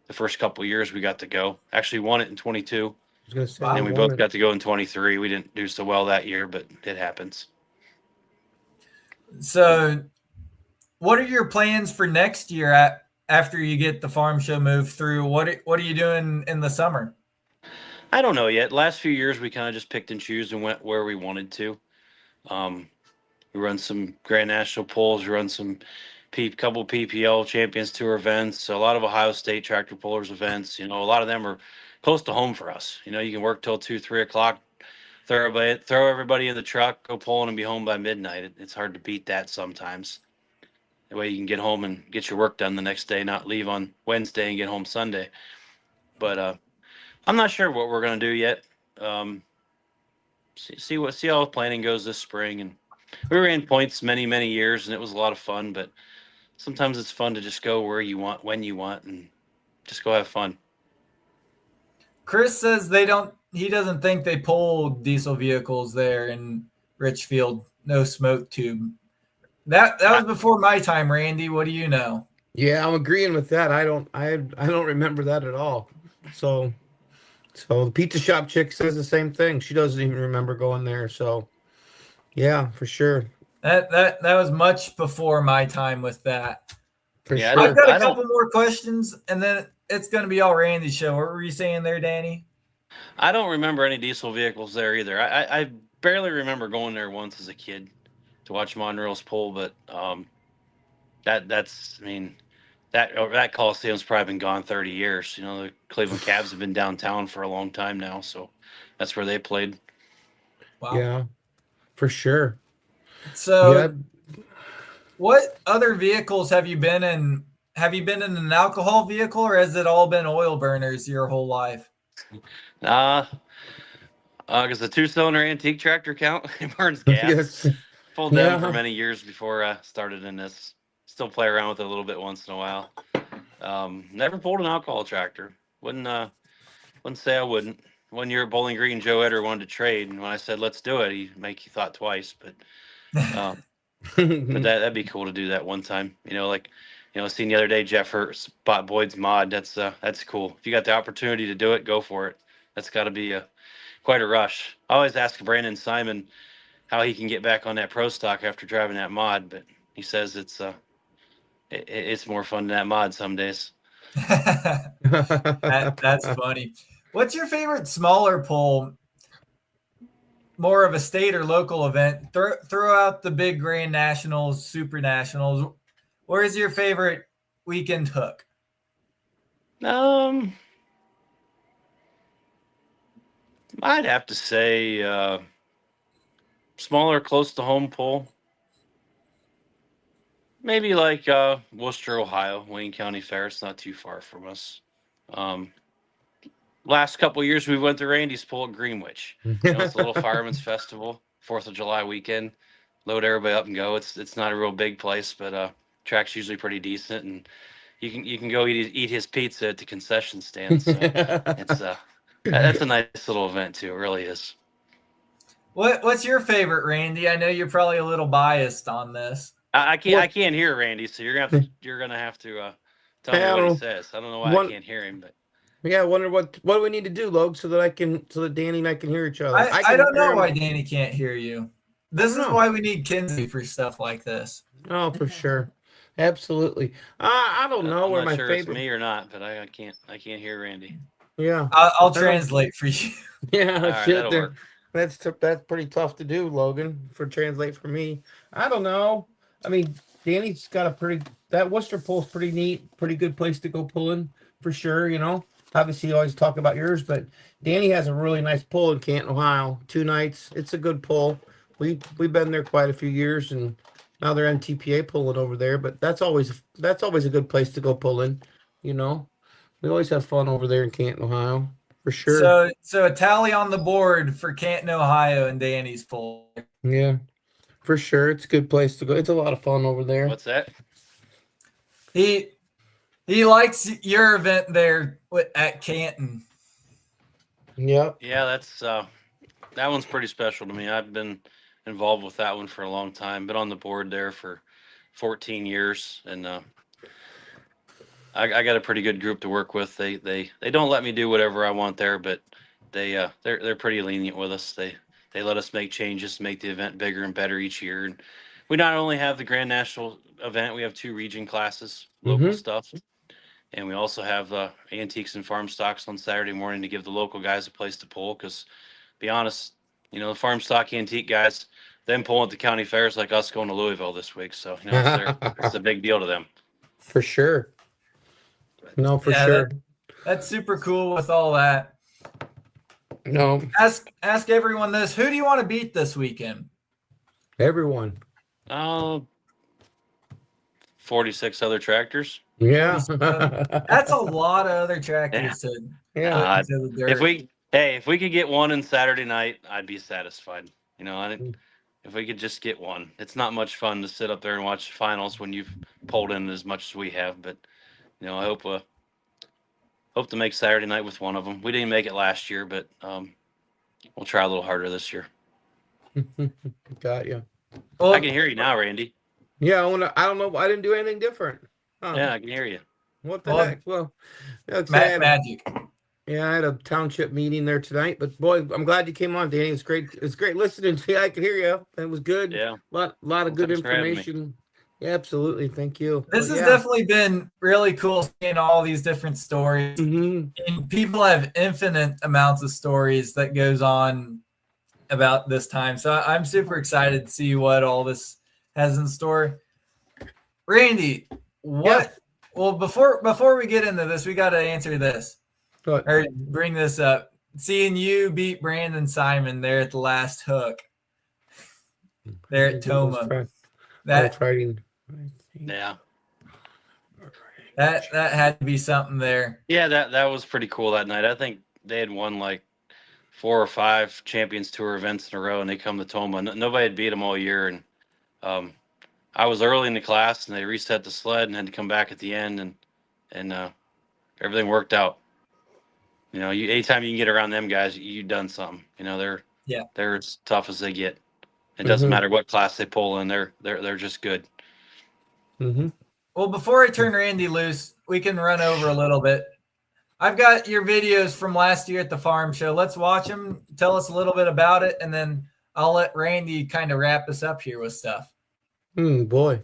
the first couple of years we got to go. Actually won it in 22. And we both got to go in 23. We didn't do so well that year, but it happens. So what are your plans for next year after you get the farm show moved through? What are you doing in the summer? I don't know yet. Last few years we kind of just picked and choose and went where we wanted to. We run some Grand National pulls, we run some couple PPL Champions Tour events, so a lot of Ohio State tractor pullers events. A lot of them are close to home for us. You can work till 2-3 o'clock, throw everybody in the truck, go pulling and be home by midnight. It's hard to beat that sometimes. That way you can get home and get your work done the next day, not leave on Wednesday and get home Sunday. But I'm not sure what we're going to do yet. See how planning goes this spring. And we ran points many, many years, and it was a lot of fun. But sometimes it's fun to just go where you want, when you want, and just go have fun. Chris says he doesn't think they pull diesel vehicles there in Richfield. No smoke tube. That was before my time, Randy. What do you know? Yeah, I'm agreeing with that. I don't remember that at all. So the pizza shop chick says the same thing. She doesn't even remember going there. So yeah, for sure. That was much before my time with that. For yeah, sure. I've got a couple more questions, and then it's going to be all Randy's show. What were you saying there, Danny? I don't remember any diesel vehicles there either. I barely remember going there once as a kid to watch Monreal's pull, but that Coliseum's probably been gone 30 years. The Cleveland Cavs have been downtown for a long time now, so that's where they played. Wow. Yeah, for sure. So what other vehicles have you been in? Have you been in an alcohol vehicle, or has it all been oil burners your whole life? Because the 2-cylinder antique tractor count, it burns gas. Yes. Pulled them for many years before I started in this. Still play around with it a little bit once in a while. Never pulled an alcohol tractor. Wouldn't say I wouldn't. One year at Bowling Green, Joe Eder wanted to trade, and when I said let's do it, he thought twice. But but that'd be cool to do that one time. Seen the other day, Jeff Hothem bought Boyd's mod. That's cool. If you got the opportunity to do it, go for it. That's got to be quite a rush. I always ask Brandon Simon how he can get back on that pro stock after driving that mod, but he says it's more fun than that mod some days. That's funny. What's your favorite smaller pull? more of a state or local event, throw out the big Grand Nationals, Super Nationals. Where's your favorite weekend hook? I'd have to say smaller, close to home pull. Maybe like Worcester, Ohio, Wayne County Fair. It's not too far from us. Last couple of years, we went to Randy's pull at Greenwich. It's a little fireman's festival, 4th of July weekend. Load everybody up and go. It's not a real big place, but track's usually pretty decent, and you can go eat his pizza at the concession stand. So it's that's a nice little event too. It really is. What's your favorite, Randy? I know you're probably a little biased on this. I can't hear Randy, so you're gonna have to tell me what he says. I don't know why I can't hear him, but yeah, I wonder what do we need to do, Logue, so that Danny and I can hear each other. I don't know why Danny can't hear you. This is why we need Kinsey for stuff like this. Oh, for sure, absolutely. I don't know where I'm my not sure favorite. It's me or not, but I can't hear Randy. Yeah, I'll translate for you. Yeah, right, shit. that'll work. That's pretty tough to do, Logan. For translate for me, I don't know. I mean, Danny's got that Worcester pull's pretty neat, pretty good place to go pulling for sure. Obviously you always talk about yours, but Danny has a really nice pull in Canton, Ohio. 2 nights. It's a good pull. We've been there quite a few years, and now they're NTPA pulling over there. But that's always a good place to go pulling. We always have fun over there in Canton, Ohio, for sure. So a tally on the board for Canton, Ohio, and Danny's pull. Yeah, for sure. It's a good place to go. It's a lot of fun over there. What's that? He likes your event there at Canton. Yep. Yeah, that's that one's pretty special to me. I've been involved with that one for a long time. Been on the board there for 14 years, and I got a pretty good group to work with. They don't let me do whatever I want there, but they're pretty lenient with us. They let us make changes, make the event bigger and better each year. And we not only have the Grand National event, we have 2 region classes, local stuff. And we also have antiques and farm stocks on Saturday morning to give the local guys a place to pull. Because, be honest, the farm stock antique guys, them pulling at the county fairs like us going to Louisville this week. So, it's a big deal to them. For sure. No, for sure. That's super cool with all that. No. Ask everyone this. Who do you want to beat this weekend? Everyone. 46 other tractors. Yeah. That's a lot of other tractors. Yeah. If we could get one on Saturday night, I'd be satisfied. If we could just get one. It's not much fun to sit up there and watch finals when you've pulled in as much as we have, but I hope to make Saturday night with one of them. We didn't make it last year, but we'll try a little harder this year. Got you. Well, I can hear you now, Randy. Yeah, I don't know. I didn't do anything different. Yeah, I can hear you. What the heck? Well, magic. Yeah, I had a township meeting there tonight, but boy, I'm glad you came on, Danny. It's great. It's great listening to you. I could hear you. It was good. Yeah. Lot of good Thanks for having me. information. Yeah, absolutely. Thank you. This has definitely been really cool seeing all these different stories. Mm-hmm. And people have infinite amounts of stories that goes on about this time. So I'm super excited to see what all this has in store. Randy, well, before we get into this, we got to answer this. Or bring this up. Seeing you beat Brandon Simon there at the last hook. There at Toma. That had to be something there. Yeah, that was pretty cool that night. I think they had won like 4 or 5 Champions Tour events in a row, and they come to Toma. Nobody had beat them all year, and I was early in the class, and they reset the sled and had to come back at the end, and everything worked out. Anytime you can get around them guys, you've done something. They're as tough as they get. It doesn't matter what class they pull in; they're just good. Mm-hmm. Well, before I turn Randy loose, we can run over a little bit. I've got your videos from last year at the farm show. Let's watch them. Tell us a little bit about it, and then I'll let Randy kind of wrap us up here with stuff. Boy.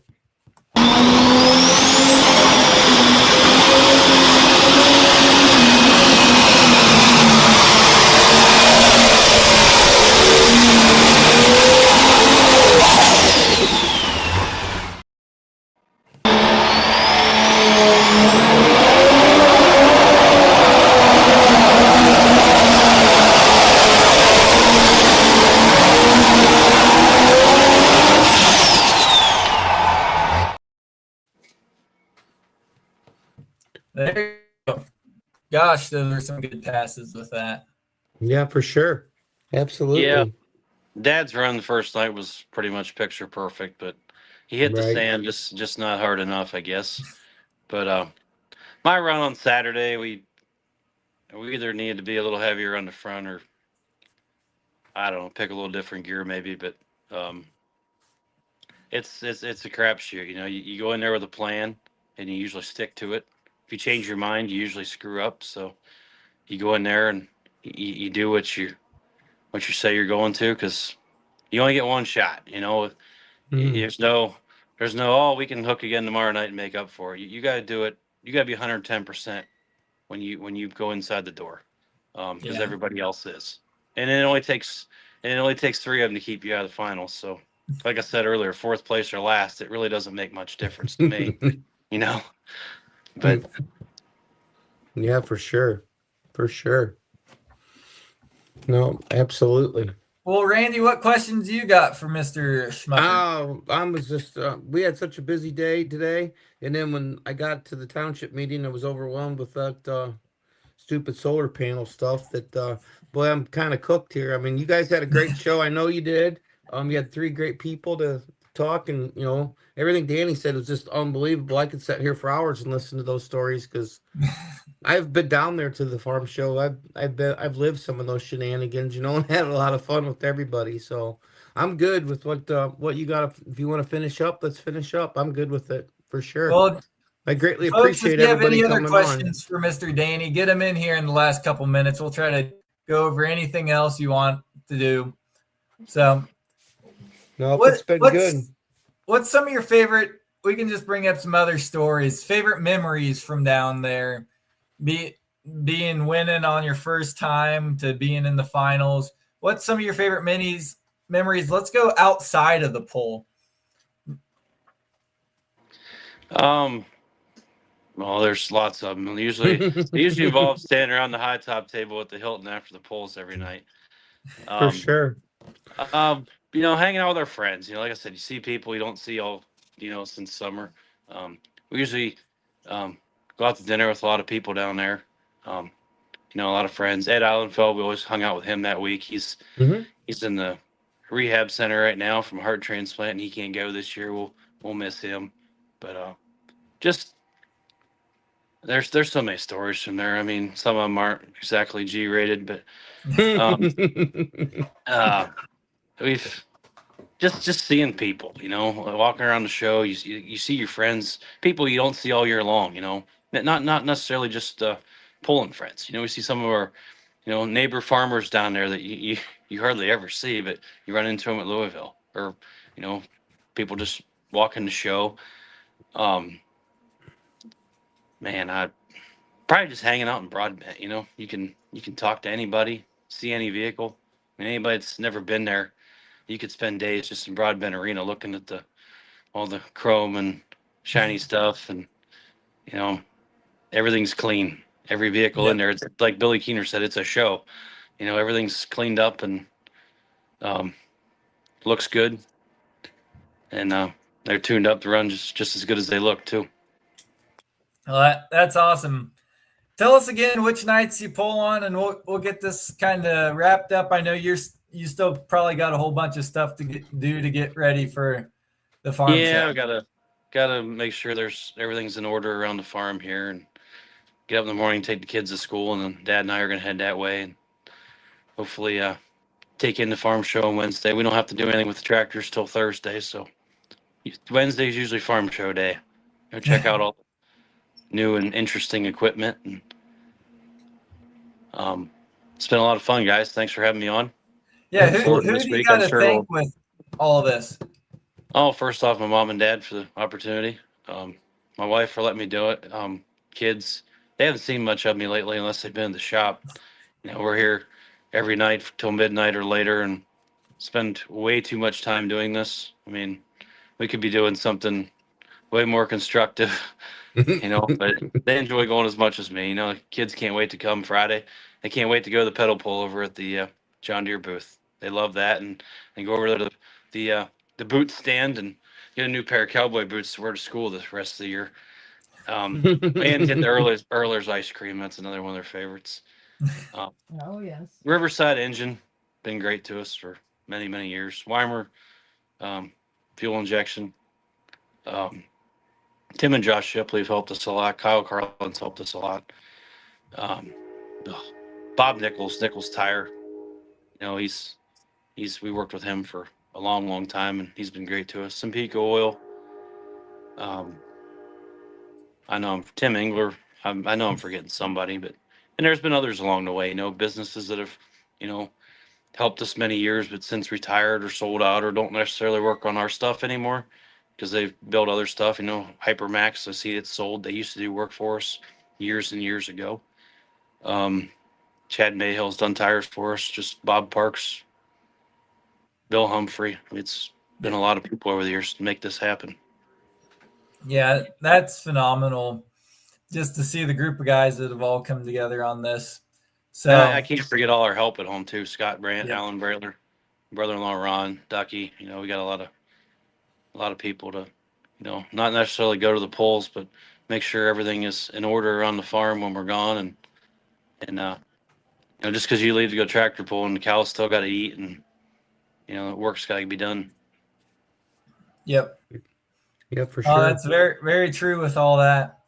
Gosh, those are some good passes with that. Yeah, for sure. Absolutely. Yeah. Dad's run the first night was pretty much picture perfect, but he hit the Right. sand just not hard enough, I guess. But my run on Saturday, we either needed to be a little heavier on the front, or I don't know, pick a little different gear maybe. But um, it's a crapshoot. You go in there with a plan, and you usually stick to it. If you change your mind, you usually screw up. So you go in there and you do what you say you're going to, because you only get one shot. Mhm. There's no, oh, we can hook again tomorrow night and make up for it. You got to do it. You got to be 110% when you go inside the door, because Yeah. everybody else is. And it only takes three of them to keep you out of the finals. So, like I said earlier, fourth place or last, it really doesn't make much difference to me. But Yeah, for sure. For sure. No, absolutely. Well, Randy, what questions you got for Mr. Schmucker? I was just, we had such a busy day today. And then when I got to the township meeting, I was overwhelmed with that stupid solar panel stuff that, boy, I'm kind of cooked here. I mean, you guys had a great show. I know you did. You had three great people to talk, and, everything Danny said was just unbelievable. I could sit here for hours and listen to those stories because I've been down there to the farm show. I've lived some of those shenanigans, and had a lot of fun with everybody. So I'm good with what you got. If you want to finish up, let's finish up. I'm good with it for sure. Well, I greatly folks, if appreciate you have everybody any other coming questions for Mr. Danny, get him in here in the last couple minutes. We'll try to go over anything else you want to do. So, No, it's been good. What's some of your favorite? We can just bring up some other stories. Favorite memories from down there, being winning on your first time to being in the finals. What's some of your favorite memories? Let's go outside of the poll. Well, there's lots of them. It usually involves standing around the high top table at the Hilton after the polls every night. For sure. Hanging out with our friends. Like I said, you see people you don't see all, since summer. We usually go out to dinner with a lot of people down there. A lot of friends. Ed Islandfeld, we always hung out with him that week. He's in the rehab center right now from a heart transplant, and he can't go this year. We'll miss him, but just there's so many stories from there. I mean, some of them aren't exactly G-rated, but we've just seeing people, walking around the show. You see your friends, people you don't see all year long. Not necessarily just pulling friends. We see some of our neighbor farmers down there that you hardly ever see, but you run into them at Louisville, or people just walking the show. Man, I probably just hanging out in Broadbent. You can talk to anybody, see any vehicle. I mean, anybody that's never been there, you could spend days just in Broadbent Arena looking at all the chrome and shiny stuff, and everything's clean. Every vehicle in there, it's like Billy Keener said, it's a show. Everything's cleaned up and looks good, and they're tuned up to run just as good as they look too. Well, that's awesome. Tell us again which nights you pull on, and we'll get this kind of wrapped up. I know you still probably got a whole bunch of stuff to do to get ready for the farm. Yeah, I gotta make sure everything's in order around the farm here, and get up in the morning, take the kids to school, and then Dad and I are gonna head that way, and hopefully take in the farm show on Wednesday. We don't have to do anything with the tractors till Thursday, so Wednesday's usually farm show day. Go check out all the new and interesting equipment, and it's been a lot of fun, guys. Thanks for having me on. Yeah, who do you got to thank with all of this? Oh, first off, my mom and dad for the opportunity. My wife for letting me do it. Kids, they haven't seen much of me lately unless they've been in the shop. We're here every night till midnight or later, and spend way too much time doing this. I mean, we could be doing something way more constructive, but they enjoy going as much as me. Kids can't wait to come Friday. They can't wait to go to the pedal pull over at the John Deere booth. They love that, and go over to the boot stand and get a new pair of cowboy boots to wear to school the rest of the year. And hit the Earler's ice cream. That's another one of their favorites. Oh, yes. Riverside Engine, been great to us for many, many years. Weimer, fuel injection. Tim and Josh Shipley have helped us a lot. Kyle Carlin's helped us a lot. Bob Nichols Tire. You know, we worked with him for a long, long time, and he's been great to us. Simpico Oil. I know Tim Engler. I know I'm forgetting somebody, and there's been others along the way. You know, businesses that have, you know, helped us many years, but since retired or sold out or don't necessarily work on our stuff anymore because they've built other stuff. You know, Hypermax, I see it's sold. They used to do work for us years and years ago. Chad Mayhill's done tires for us. Just Bob Parks, Bill Humphrey. It's been a lot of people over the years to make this happen. Yeah, that's phenomenal. Just to see the group of guys that have all come together on this. So I can't forget all our help at home too. Scott Brandt, yeah. Alan Brailer, brother-in-law Ron, Ducky. You know, we got a lot of people to, you know, not necessarily go to the polls, but make sure everything is in order on the farm when we're gone. And you know, just because you leave to go tractor pull and the cows still got to eat, and you know, the work's got to be done. Yep. Yeah, for sure. That's very, very true with all that.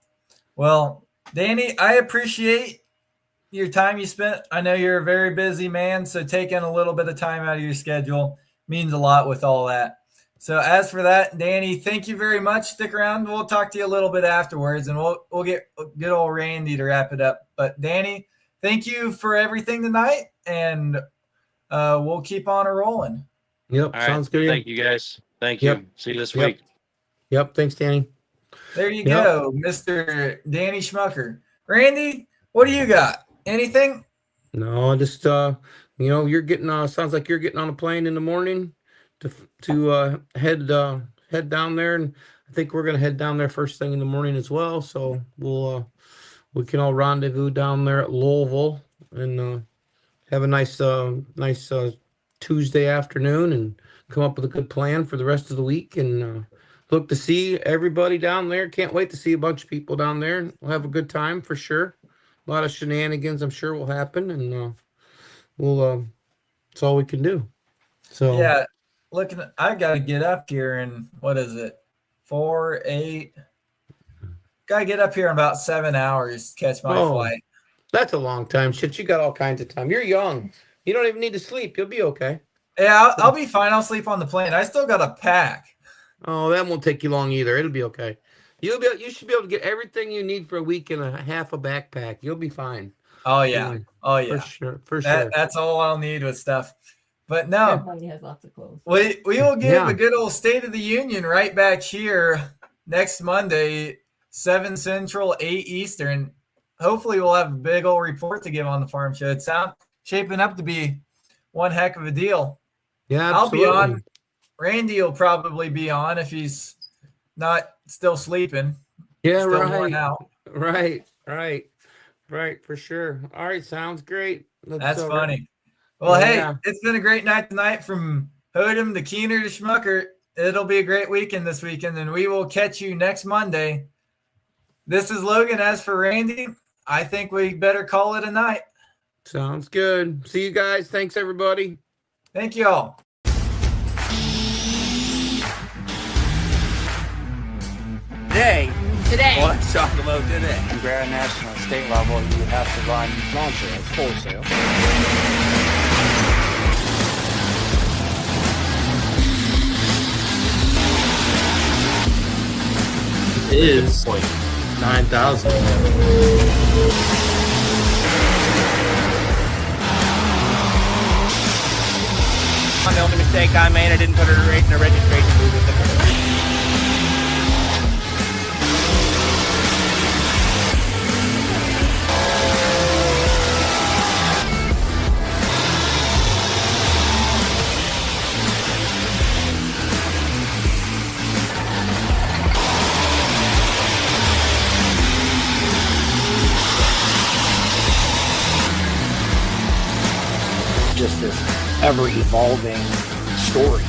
Well, Danny, I appreciate your time you spent. I know you're a very busy man, so taking a little bit of time out of your schedule means a lot with all that. So as for that, Danny, thank you very much. Stick around. We'll talk to you a little bit afterwards, and we'll get good old Randy to wrap it up. But Danny, thank you for everything tonight, and we'll keep on rolling. Yep, all sounds right. good. Thank you, guys. Thank you. Yep. See you this week. Yep, thanks, Danny. There you go, Mr. Danny Schmucker. Randy, what do you got? Anything? No, just you know, you're getting sounds like you're getting on a plane in the morning to head down there, and I think we're gonna head down there first thing in the morning as well. So we can all rendezvous down there at Louisville and have a nice Tuesday afternoon and come up with a good plan for the rest of the week and look to see everybody down there. Can't wait to see a bunch of people down there. We'll have a good time for sure. A lot of shenanigans, I'm sure, will happen, and we'll. It's all we can do. So yeah, I got to get up here in what is it, 4, 8? Got to get up here in about 7 hours to catch my flight. That's a long time. Shit, you got all kinds of time. You're young. You don't even need to sleep. You'll be okay. Yeah, I'll be fine. I'll sleep on the plane. I still got to pack. Oh, that won't take you long either. It'll be okay. You should be able to get everything you need for a week in a half a backpack. You'll be fine. Oh yeah. Oh yeah. For sure. That's all I'll need with stuff. But no, everybody has lots of clothes. We will give a good old State of the Union right back here next Monday, 7 Central, 8 Eastern. Hopefully we'll have a big old report to give on the farm show. It's shaping up to be one heck of a deal. Yeah, I'll absolutely. be on. Randy will probably be on if he's not still sleeping. Yeah, still right. worn out. Right, for sure. All right, sounds great. That's funny. Well, hey, it's been a great night tonight from Hothem to Keener to Schmucker. It'll be a great weekend this weekend, and we will catch you next Monday. This is Logan. As for Randy, I think we better call it a night. Sounds good. See you guys. Thanks, everybody. Thank you all. Today. Let's talk about today. Grand national state level, you have to run non-sales, wholesale. Is like 9,000. The only mistake I made, I didn't put her in a registration movement. Just this ever-evolving story.